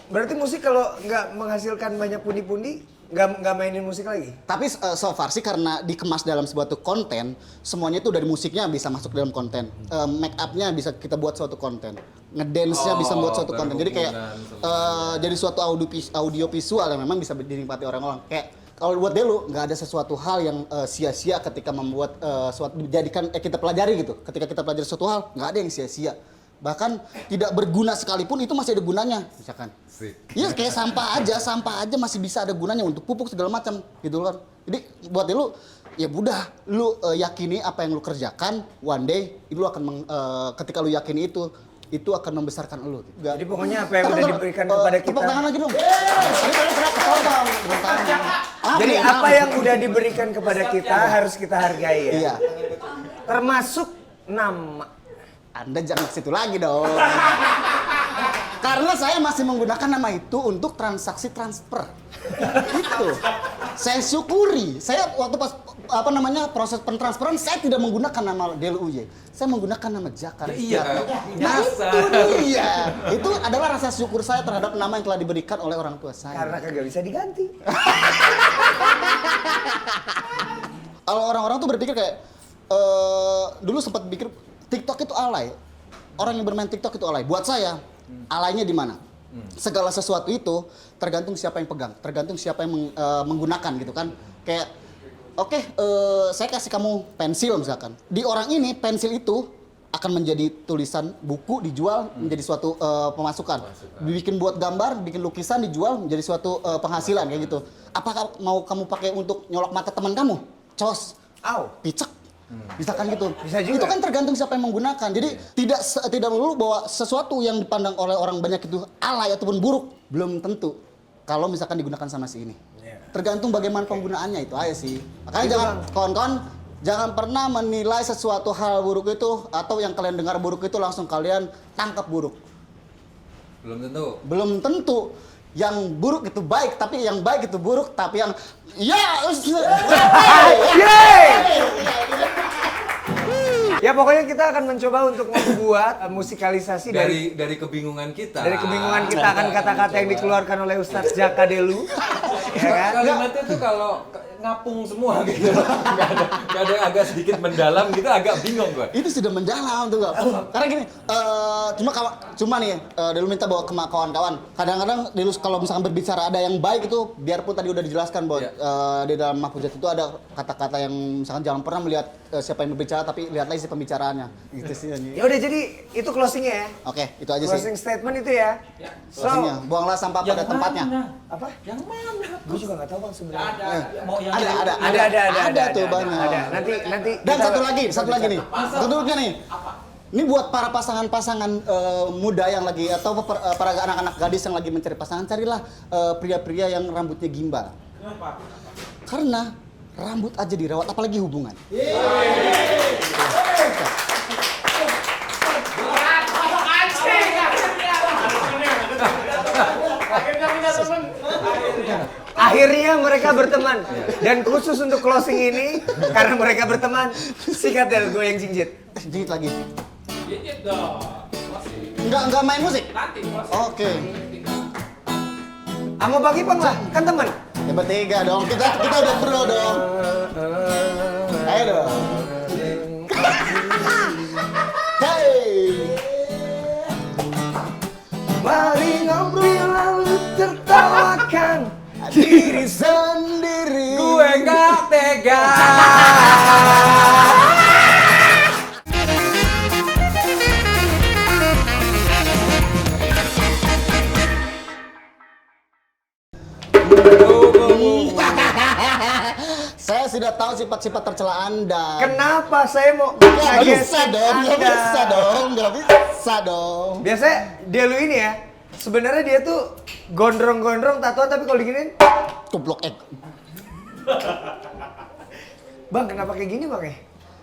Berarti musik kalau nggak menghasilkan banyak pundi-pundi, nggak mainin musik lagi? Tapi so far sih karena dikemas dalam sebuah konten, semuanya itu dari musiknya bisa masuk dalam konten. Make up-nya bisa kita buat suatu konten. Ngedance-nya bisa buat suatu konten. Jadi kayak jadi suatu audio visual yang memang bisa dinikmati orang-orang. Kayak kalau buat Delu nggak ada sesuatu hal yang sia-sia ketika membuat suatu dijadikan kita pelajari gitu. Ketika kita pelajari suatu hal nggak ada yang sia-sia. Bahkan tidak berguna sekalipun itu masih ada gunanya, misalkan. Iya kayak sampah aja masih bisa ada gunanya untuk pupuk segala macam gitu kan. Jadi buat lu ya udah lu yakini apa yang lu kerjakan one day lu akan ketika lu yakini itu akan membesarkan lu. Gitu. Jadi pokoknya apa yang udah diberikan kepada kita. Tepuk tangan lagi dong. Ini kalian kenapa ketawa bang? Tepuk tangan. Jadi apa yang udah diberikan kepada kita harus kita hargai ya. Iya. Termasuk nama. Anda jangan ke situ lagi dong. Karena saya masih menggunakan nama itu untuk transaksi transfer. Itu. Saya syukuri. Saya waktu pas proses pentransferan saya tidak menggunakan nama DLUY. Saya menggunakan nama Jaka Rizkyati. Nah itu dia. Itu adalah rasa syukur saya terhadap nama yang telah diberikan oleh orang tua saya. Karena kagak bisa diganti. Kalau orang-orang tuh berpikir kayak dulu sempat pikir TikTok itu alay. Orang yang bermain TikTok itu alay. Buat saya, alaynya di mana? Segala sesuatu itu tergantung siapa yang pegang, tergantung siapa yang menggunakan gitu kan. Kayak oke, saya kasih kamu pensil misalkan. Di orang ini pensil itu akan menjadi tulisan buku dijual menjadi suatu pemasukan. Bikin buat gambar, bikin lukisan dijual menjadi suatu penghasilan kayak gitu. Apakah mau kamu pakai untuk nyolok mata teman kamu? Cos, picek, misalkan gitu. Bisa juga. Itu kan tergantung siapa yang menggunakan. Jadi tidak melulu bahwa sesuatu yang dipandang oleh orang banyak itu alay ataupun buruk, belum tentu. Kalau misalkan digunakan sama si ini, tergantung bagaimana penggunaannya itu aja sih. Makanya jangan kawan-kawan jangan pernah menilai sesuatu hal buruk itu atau yang kalian dengar buruk itu langsung kalian tangkap buruk. Belum tentu. Yang buruk itu baik, tapi yang baik itu buruk, tapi yang Ya pokoknya kita akan mencoba untuk membuat musikalisasi Dari kebingungan kita. dari kebingungan kita akan kata-kata yang dikeluarkan oleh Ustadz Jaka Delu. Ya kan? Kalimatnya tuh kalau ngapung semua gitu. Gak ada yang agak sedikit mendalam gitu, agak bingung gue. itu sudah mendalam tuh gak? Karena gini, cuma nih, Delu minta bawa ke kawan-kawan. Kadang-kadang Delu kalau misalkan berbicara ada yang baik itu, biarpun tadi udah dijelaskan bahwa di dalam Mahfuzat itu ada kata-kata yang misalkan jangan pernah melihat siapa yang berbicara, tapi lihatlah isi pembicaraannya. Gitu sih. Ya udah jadi itu closingnya ya. Oke, itu aja sih. Closing statement itu ya. So, Closingnya, buanglah sampah pada tempatnya. apa? Yang mana? Gue juga nggak tahu bang sebenarnya. Mau yang Ada tuh banyak. Ada. Nanti Dan kita- satu lagi nih. Nih. Ini buat para pasangan-pasangan muda yang lagi atau para anak-anak gadis yang lagi mencari pasangan, carilah pria-pria yang rambutnya gimbal. Kenapa? Karena rambut aja dirawat, apalagi hubungan. Akhirnya mereka berteman. Dan khusus untuk closing ini, karena mereka berteman, sikat Del, gue yang jinjit. Jingit lagi. Gigit dong. Enggak main musik? Nanti Oke. Sama Bang Ipang lah, kan teman. Ya bertiga dong. Kita udah bro dong. Ayo dong. Hey. Mari ngobrol lalu tertawakan diri Sendiri. Gue nggak tega. Saya sudah tahu sifat-sifat tercela Anda. Kenapa saya mau Nggak bisa ngagetin dong, nggak Anda? bisa dong, nggak bisa dong. Biasanya Delu ini ya, sebenarnya dia tuh gondrong-gondrong tatoan tapi kalau diginiin, Kublok egg. Bang kenapa kayak gini bang ya?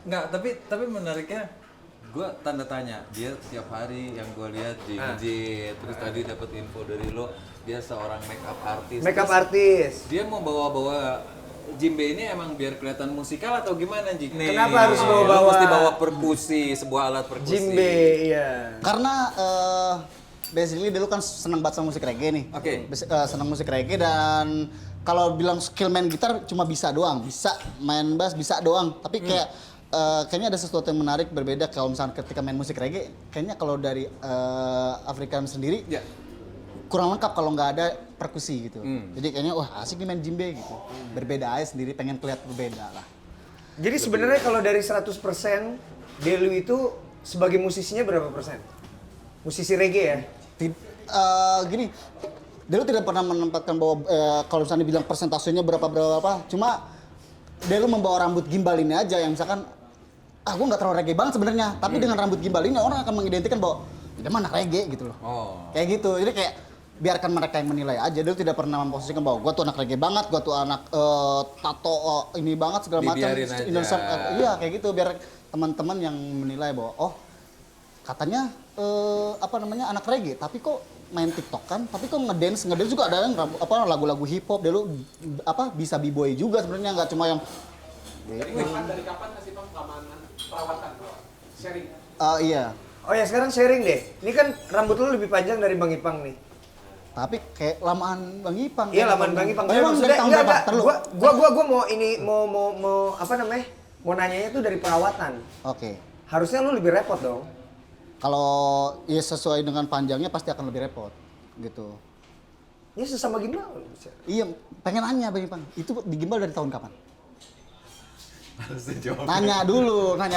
Nggak, tapi menariknya gue tanda tanya. Dia setiap hari yang gue lihat di masjid, terus tadi dapat info dari lo, dia seorang makeup artist. Makeup Terus artist. Dia mau bawa-bawa Jimbe ini emang biar kelihatan musikal atau gimana, Ji? Kenapa harus Lo bawa-bawa? mesti bawa perkusi, sebuah alat perkusi. Jimbe, iya. Karena basically dulu kan senang banget sama musik reggae nih. Oke. Senang musik reggae dan kalau bilang skill main gitar cuma bisa doang, bisa main bass bisa doang. Tapi kayak kayaknya ada sesuatu yang menarik berbeda kalau misalnya ketika main musik reggae. Kayaknya kalau dari African sendiri Ya. kurang lengkap kalau nggak ada perkusi gitu. Jadi kayaknya wah asik nih main djembe gitu. Berbeda aja sendiri, pengen kelihatan berbeda lah. Jadi sebenarnya kalau dari 100% Delu itu sebagai musisinya berapa persen? Musisi reggae ya? Gini, Delu tidak pernah menempatkan bahwa kalau misalnya bilang persentasenya berapa, cuma Delu membawa rambut gimbal ini aja yang misalkan gue nggak terlalu reggae banget sebenarnya, tapi dengan rambut gimbal ini orang akan mengidentikan bahwa dia mah anak reggae gitu loh. Kayak gitu, jadi kayak biarkan mereka yang menilai aja. Delu tidak pernah memposisikan bahwa gue tuh anak reggae banget, gue tuh anak tato ini banget segala macam. Dibiarin aja. Iya kayak gitu, biar teman-teman yang menilai bahwa katanya anak reggae, tapi kok main TikTok kan, tapi kok ngedance juga ada yang lagu-lagu hip hop, dia lu bisa b-boy juga sebenarnya, nggak cuma yang Dari kapan sih Bang perawatan? Sharing. iya. Oh ya sekarang sharing deh. Ini kan rambut lu lebih panjang dari Bang Ipang nih. Tapi kayak lamaan Bang Ipang. Iya laman Bang Ipang. Bang Ipang dari tahun berapa? Terlalu. Gua mau apa namanya? Mau nanyanya tuh dari perawatan. Oke. Harusnya lu lebih repot dong. Kalau ya sesuai dengan panjangnya pasti akan lebih repot gitu. Ya sesama gimbal. Iya, pengen nanya Bang Ipang, itu digimbal dari tahun kapan? Harusnya jawab. Nanya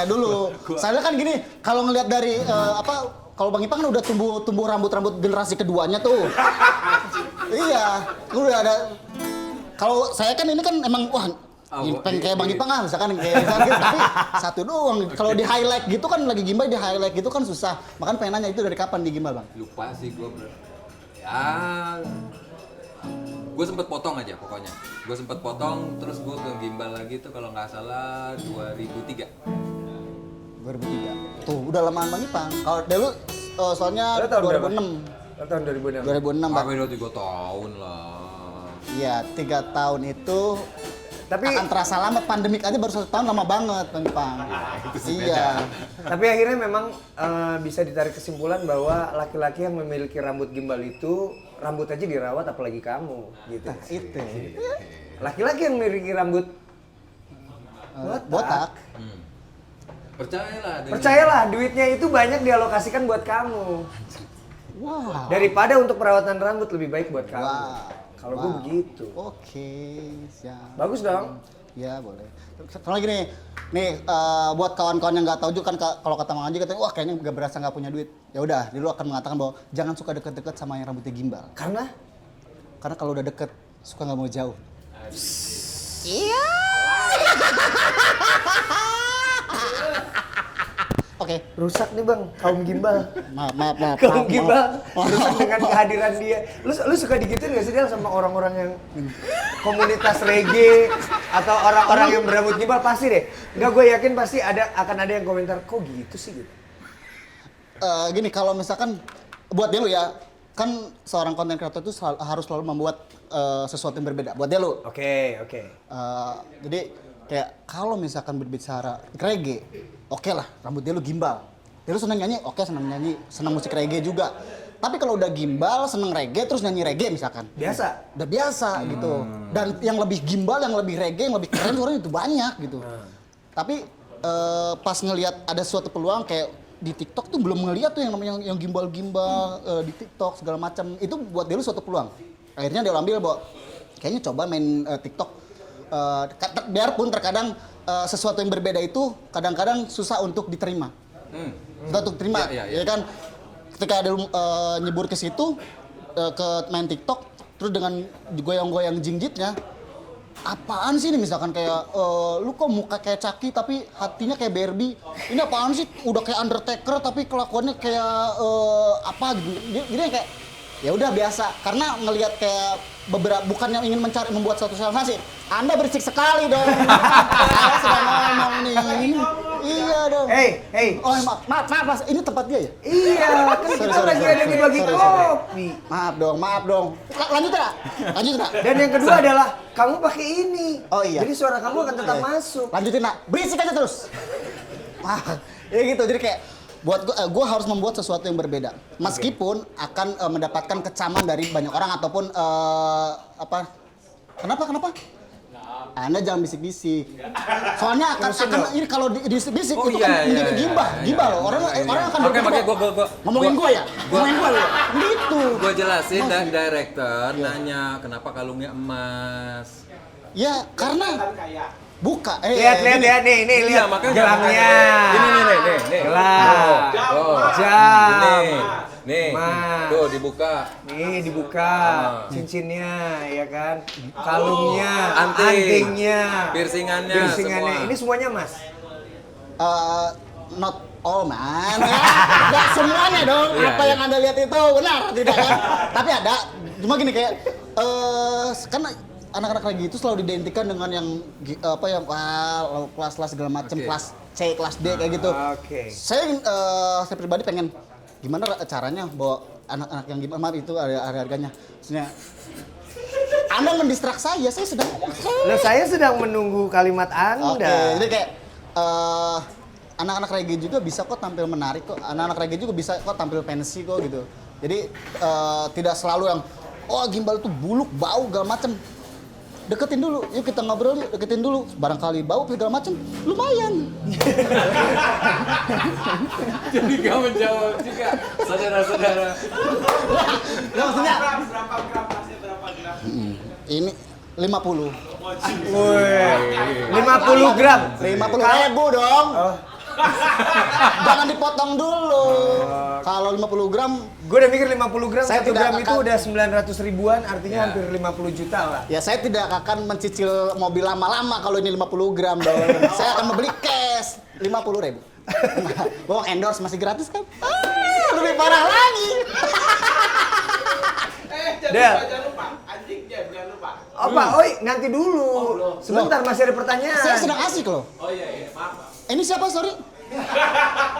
dulu. Soalnya kan gini, kalau ngelihat dari kalau Bang Ipang kan udah tumbuh rambut generasi keduanya tuh. Iya, udah ada. Kalau saya kan ini kan emang pengen kayak Bang Ipang misalkan kayak gitu, tapi satu doang. Kalau di highlight gitu kan lagi gimbal di highlight gitu kan susah. Makanya pengen nanya itu dari kapan digimbal Bang? Lupa sih gue. Ya, gue sempet potong aja pokoknya. Gue sempet potong, terus gue ke gimbal lagi tuh kalau nggak salah 2003. 2003. Tuh, udah lamaan Bang Ipang. Kalau dulu soalnya Lu tahun berapa? 2006. Lu tahun 2006. 2006 Bang. Beda 3 tahun lah. Iya, 3 tahun itu Tapi akan terasa lama. Pandemik aja baru 1 tahun, lama banget Bang Ipang. Iya. tapi akhirnya memang bisa ditarik kesimpulan bahwa laki-laki yang memiliki rambut gimbal itu rambut aja dirawat apalagi kamu gitu. Nah, itu. Laki-laki yang memiliki rambut Botak. Percayalah duitnya itu banyak dialokasikan buat kamu. Wow. Daripada untuk perawatan rambut lebih baik buat kamu. Wow. Kalau gue begitu. Oke, siap. Bagus dong. Ya boleh. Satu lagi nih buat kawan-kawan yang nggak tahu juga kan kalau kata Mang Anji katanya wah kayaknya nggak berasa nggak punya duit. Ya udah, dia lu akan mengatakan bahwa jangan suka deket-deket sama yang rambutnya gimbal. Karena Karena kalau udah deket suka nggak mau jauh. Oke. rusak nih bang kaum gimbal. Maaf. Kaum gimbal rusak dengan kehadiran dia. Lu suka digituin nggak sih Del sama orang-orang yang komunitas reggae atau orang-orang yang berambut gimbal pasti deh. Enggak, gue yakin pasti akan ada yang komentar kok gitu sih gitu. Gini, kalau misalkan buat dia lu ya, kan seorang content creator itu harus selalu membuat sesuatu yang berbeda. Buat dia lu. Oke. Jadi kayak kalau misalkan berbicara reggae, oke lah, rambut dia lu gimbal. Dia lu seneng nyanyi, oke seneng nyanyi, seneng musik reggae juga. Tapi kalau udah gimbal, seneng reggae, terus nyanyi reggae misalkan. Biasa. Udah biasa gitu. Dan yang lebih gimbal, yang lebih reggae, yang lebih keren suaranya itu banyak gitu. Tapi pas ngelihat ada suatu peluang kayak di TikTok tuh belum ngeliat tuh yang namanya yang gimbal-gimbal di TikTok segala macam. Itu buat dia lu suatu peluang. Akhirnya dia ambil bahwa kayaknya coba main TikTok. Biarpun terkadang sesuatu yang berbeda itu kadang-kadang susah untuk diterima. Susah untuk diterima, ya kan? Ketika ada nyebur ke situ ke main TikTok, terus dengan goyang-goyang jingjitnya, apaan sih ini misalkan kayak lu kok muka kayak Chucky tapi hatinya kayak Barbie. Ini apaan sih? Udah kayak Undertaker tapi kelakuannya kayak apa gitu. Jadi kayak ya udah biasa karena ngelihat kayak beberapa bukannya ingin membuat suatu sensasi. Anda berisik sekali dong. Saya sedang ngomong nih. Iya dong. Hey. Oh maaf Mas, ini tempat dia ya? Iya, kan kita lagi ada di bagi kopi. Maaf dong. Lanjut ya? Dan yang kedua adalah kamu pakai ini. Oh iya. Jadi suara kamu akan tetap masuk. Lanjutin nak, berisik aja terus. Ya gitu, jadi kayak buat gue harus membuat sesuatu yang berbeda. Meskipun akan mendapatkan kecaman dari banyak orang ataupun apa? Kenapa? Anda jangan bisik-bisik. Soalnya akan ini kalau bisik-bisik itu kan menjadi gibah loh. Orang akan Oke, gua ngomongin gue ya. Ngomongin gue ya. Gitu. Gua jelasin dan director nanya kenapa kalungnya emas. Ya karena buka. Lihat nih, lihat makanya gelangnya. Ini. Gelang. Jam. Jam. Nih. Mas. Tuh dibuka. Nih dibuka cincinnya ya kan, kalungnya, Anting. antingnya, Piercingannya, piercingannya. semua. Ini semuanya Mas. Not all man. Nggak semuanya dong. Iya, Apa yang Anda lihat itu benar tidak kan? Tapi ada. Cuma gini kayak kan anak-anak lagi itu selalu diidentikan dengan yang kelas segala macam, Oke. kelas C, kelas D kayak gitu. Oke. Saya pribadi pengen gimana caranya bawa anak-anak yang gimana, maaf itu ada harganya. Maksudnya Anda mendistrak saya sedang Loh, saya sedang menunggu kalimat Anda. Oke, jadi kayak anak-anak reggae juga bisa kok tampil menarik kok. Anak-anak reggae juga bisa kok tampil pensi kok gitu. Jadi tidak selalu yang gimbal itu buluk, bau, segala macem. Deketin dulu, yuk kita ngobrol yuk, deketin dulu. Barangkali bau, segala macem, lumayan. Jadi gak menjawab juga, saudara-saudara. Nah, maksudnya Berapa gram masnya berapa gram? ini 50. Wih, 50 gram. 50.000 dong. Jangan dipotong dulu. Kalau 50 gram, Gue udah mikir 50 gram, Saya 1 gram tidak itu akan- udah 900 ribuan, artinya Ya. hampir 50 juta lah. ya saya tidak akan mencicil mobil lama-lama kalau ini 50 gram dong. Saya akan membeli cash 50.000. Bohong endorse masih gratis kan? Lebih parah lagi. Del. Jangan lupa, anjing Jam, jangan lupa. Apa? Oi, nanti dulu. Sebentar, masih ada pertanyaan. Saya sedang asik loh. Oh iya, maaf. Ini siapa, sorry?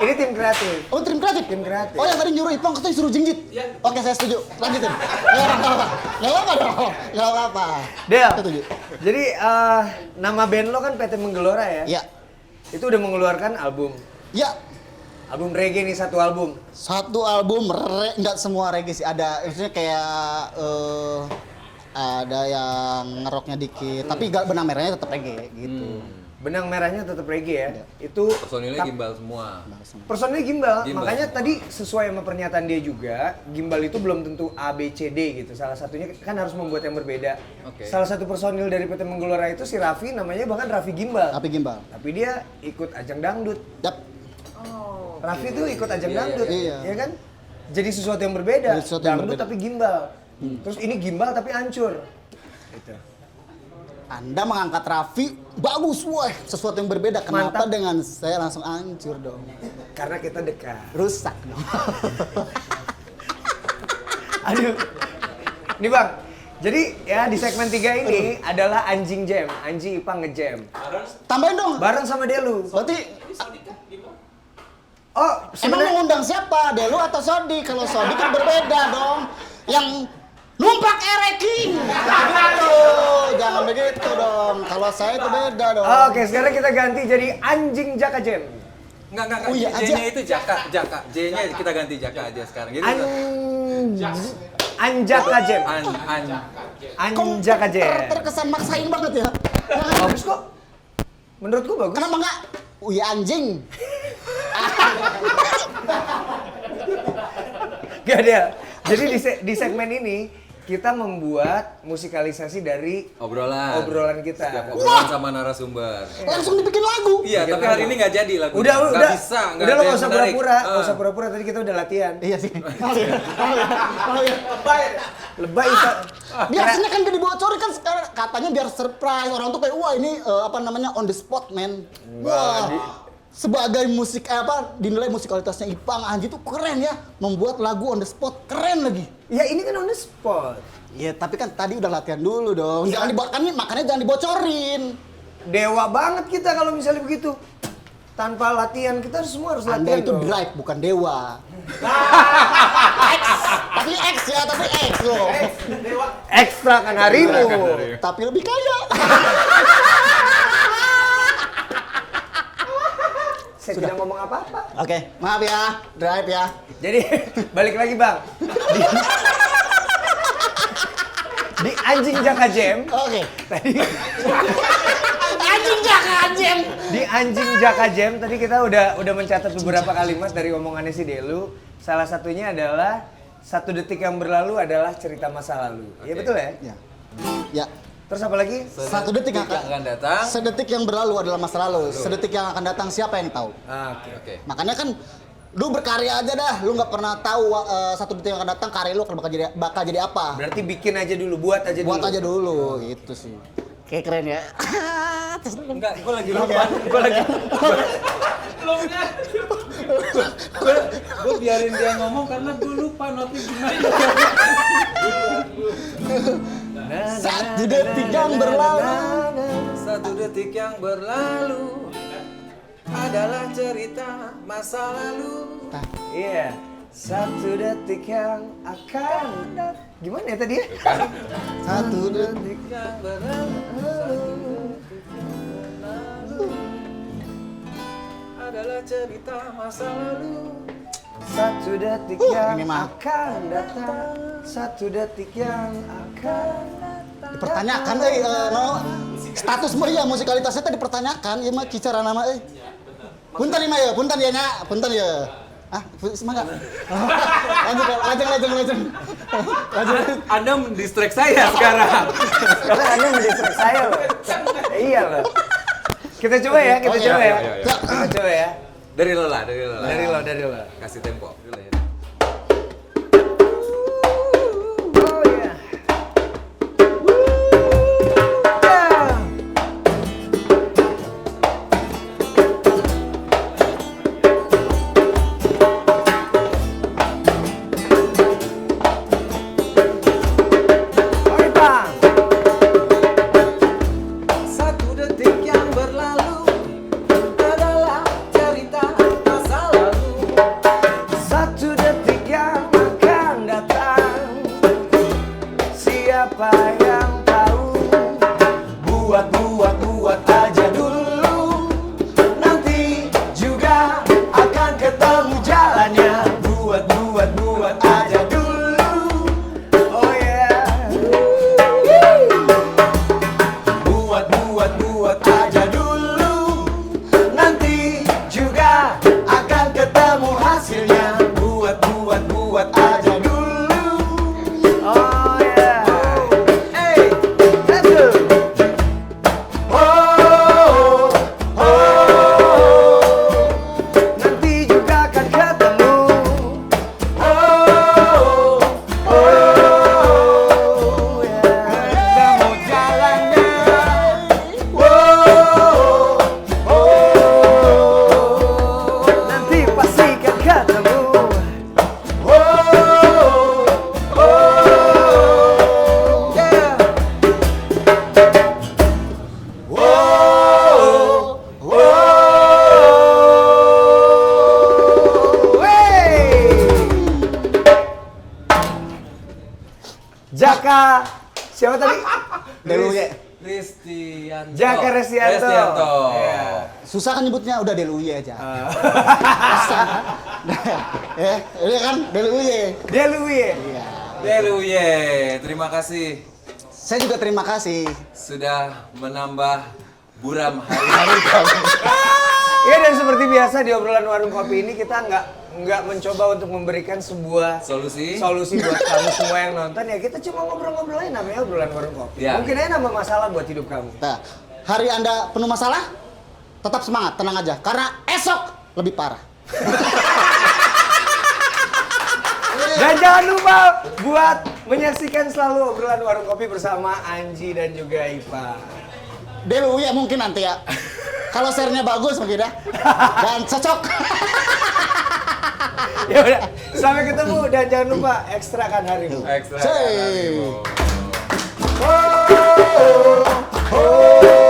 Ini tim kreatif. Oh, tim kreatif? Tim kreatif. Oh, yang tadi nyuruh Ipong katanya suruh jingjit? Iya. Oke, saya setuju. Lanjutin. Nggak apa-apa dong. Nggak apa-apa. Del, Setuju. jadi nama band lo kan PT Menggelora ya? Ya. Itu udah mengeluarkan album. Ya, Album reggae nih, satu album. satu album nggak semua reggae sih, ada maksudnya kayak ada yang ngeroknya dikit, tapi benang merahnya tetap reggae gitu. Benang merahnya tetap reggae ya. Itu Personilnya gimbal semua. personilnya gimbal. Gimbal. Makanya tadi sesuai sama pernyataan dia juga, gimbal itu belum tentu A, B, C, D gitu. Salah satunya kan harus membuat yang berbeda. Oke. Salah satu personil dari PT Menggelora itu si Raffi, namanya bahkan Raffi Gimbal. Tapi gimbal. Tapi dia ikut ajang dangdut. Yap. Raffi tuh ikut ajang Iya, dangdut, iya. ya kan? Jadi sesuatu yang berbeda. Jadi sesuatu yang Dangdut berbeda. tapi gimbal. Terus ini gimbal tapi hancur. Gitu. Anda mengangkat Raffi, bagus woi, sesuatu yang berbeda. Kenapa Mantap. dengan saya langsung hancur dong? Karena kita dekat. Rusak dong. Aduh. Nih Bang, jadi ya di segmen 3 ini adalah Anjing Jam, Anji Ipang ngejam. Tambahin dong. Bareng sama Delu. Berarti Oh, emang sebenarnya mengundang siapa? Delu atau Sodi? Kalau Sodi kan berbeda dong. Yang numpak ereking. Gitu. Jangan begitu dong. Kalau saya itu beda dong. Oke, sekarang kita ganti jadi Anjing Jaka Jam. Enggak. Oh iya, J-nya itu Jaka. J-nya kita ganti Jaka aja sekarang. Jadi Anjaka Jam. Anjaka Jam. Terkesan maksain banget ya. Bagus kok. Menurutku bagus. Kenapa enggak? Uya anjing. Gak ada. Jadi di segmen ini kita membuat musikalisasi dari obrolan kita. Setiap obrolan sama narasumber. Langsung dibikin lagu. Iya, tapi hari ini nggak jadi lagu. Udah, nggak bisa. Nggak udah lo ada nggak yang usah menarik. pura-pura, Ah. nggak usah pura-pura. Tadi kita udah latihan. Iya sih. Lebay itu. Biasanya kan udah dibocorin kan sekarang katanya biar surprise orang tuh kayak wah ini apa namanya on the spot man. Wah. Sebagai musik dinilai musikalitasnya Ipang Anji tuh keren ya, membuat lagu on the spot keren lagi. Ya ini kan on the spot. Iya, tapi kan tadi udah latihan dulu dong. Jangan makanya jangan dibocorin. Dewa banget kita kalau misalnya begitu. Tanpa latihan kita semua harus Anda latihan itu dong. drive bukan dewa. X, tapi X ya, tapi X loh. Ekstra kan harimu. Tapi lebih kaya. Saya tidak ngomong apa-apa. Oke, maaf ya, drive ya. Jadi balik lagi Bang. Di Anjing Jaka Jam. Oke. Tadi Anjing Jaka Jam. di Anjing Jaka Jam tadi kita udah mencatat beberapa kalimat dari omongannya si Delu. Salah satunya adalah 1 detik yang berlalu adalah cerita masa lalu. Iya betul ya? Ya. Ya. Terus apa lagi? 1 detik yang akan datang. Sedetik yang berlalu adalah masa lalu. Sedetik yang akan datang siapa yang tahu? Oke. Oke. Makanya kan lu berkarya aja dah, lu nggak pernah tahu 1 detik yang akan datang karya lu akan bakal jadi apa. Berarti bikin aja dulu, buat aja dulu. Buat aja dulu, gitu sih. Kayak keren ya. Enggak, gue lagi lupa. Gue biarin dia ngomong karena gue lupa notnya gimana. 1 detik yang berlalu. 1 detik yang berlalu. adalah cerita masa lalu. Iya, satu detik yang akan gimana ya tadi ya? Satu detik. Yang berlalu adalah cerita masa lalu. Satu detik yang ini mah. akan datang. Satu detik yang akan datang. Dipertanyakan no, status mah ya musikalitasnya tadi dipertanyakan ieu mah kicara nama punten ieu ya, punten ya nya, punten ya. Semangat. Lanjut. Anda mendistract saya sekarang. Karena Anda mendistract saya loh. Iya loh. Kita coba ya, kita Oh, coba iya, ya. iya, iya. Kita coba ya. Dari lo lah. Dari lo. Kasih tempo. Oh iya. Oke, Bang. Satu detik yang berlalu adalah cerita masa lalu. Satu detik yang akan datang. Siapa yang tahu? Buat aja dulu. Nanti juga akan ketemu jalannya. Buat aja dulu. Oh yeah. Buat aja dulu. Nanti juga akan ketemu hasilnya. Buat aja dulu. Oh yeah. Hey, let's go. Oh, nanti juga akan ketemu. Yeah. Ketemu jalannya. Nanti pasti akan ketemu. Yeah. Jaka, siapa tadi? Deluye. Ristianto. Jaka Restianto. Iya. Susah kan nyebutnya udah Deluye aja. Ini kan Deluye. Deluye. Iya. Deluye, terima kasih Saya juga terima kasih. sudah menambah buram hari-hari kami. Iya, dan seperti biasa di obrolan warung kopi ini kita nggak mencoba untuk memberikan sebuah Solusi? buat kamu semua yang nonton, ya kita cuma ngobrol-ngobrol aja, namanya obrolan warung kopi. Ya. Mungkin aja nambah masalah buat hidup kamu. Nah, hari Anda penuh masalah, tetap semangat, tenang aja. Karena esok lebih parah. Dan jangan lupa buat menyaksikan selalu obrolan warung kopi bersama Anji dan juga Ipa. Deluye mungkin nanti ya. Kalau share-nya bagus mungkin ya. Dan cocok. Ya udah, sampai ketemu dan jangan lupa ekstrakan harimu. Ekstra. Cey. Oh, oh, oh.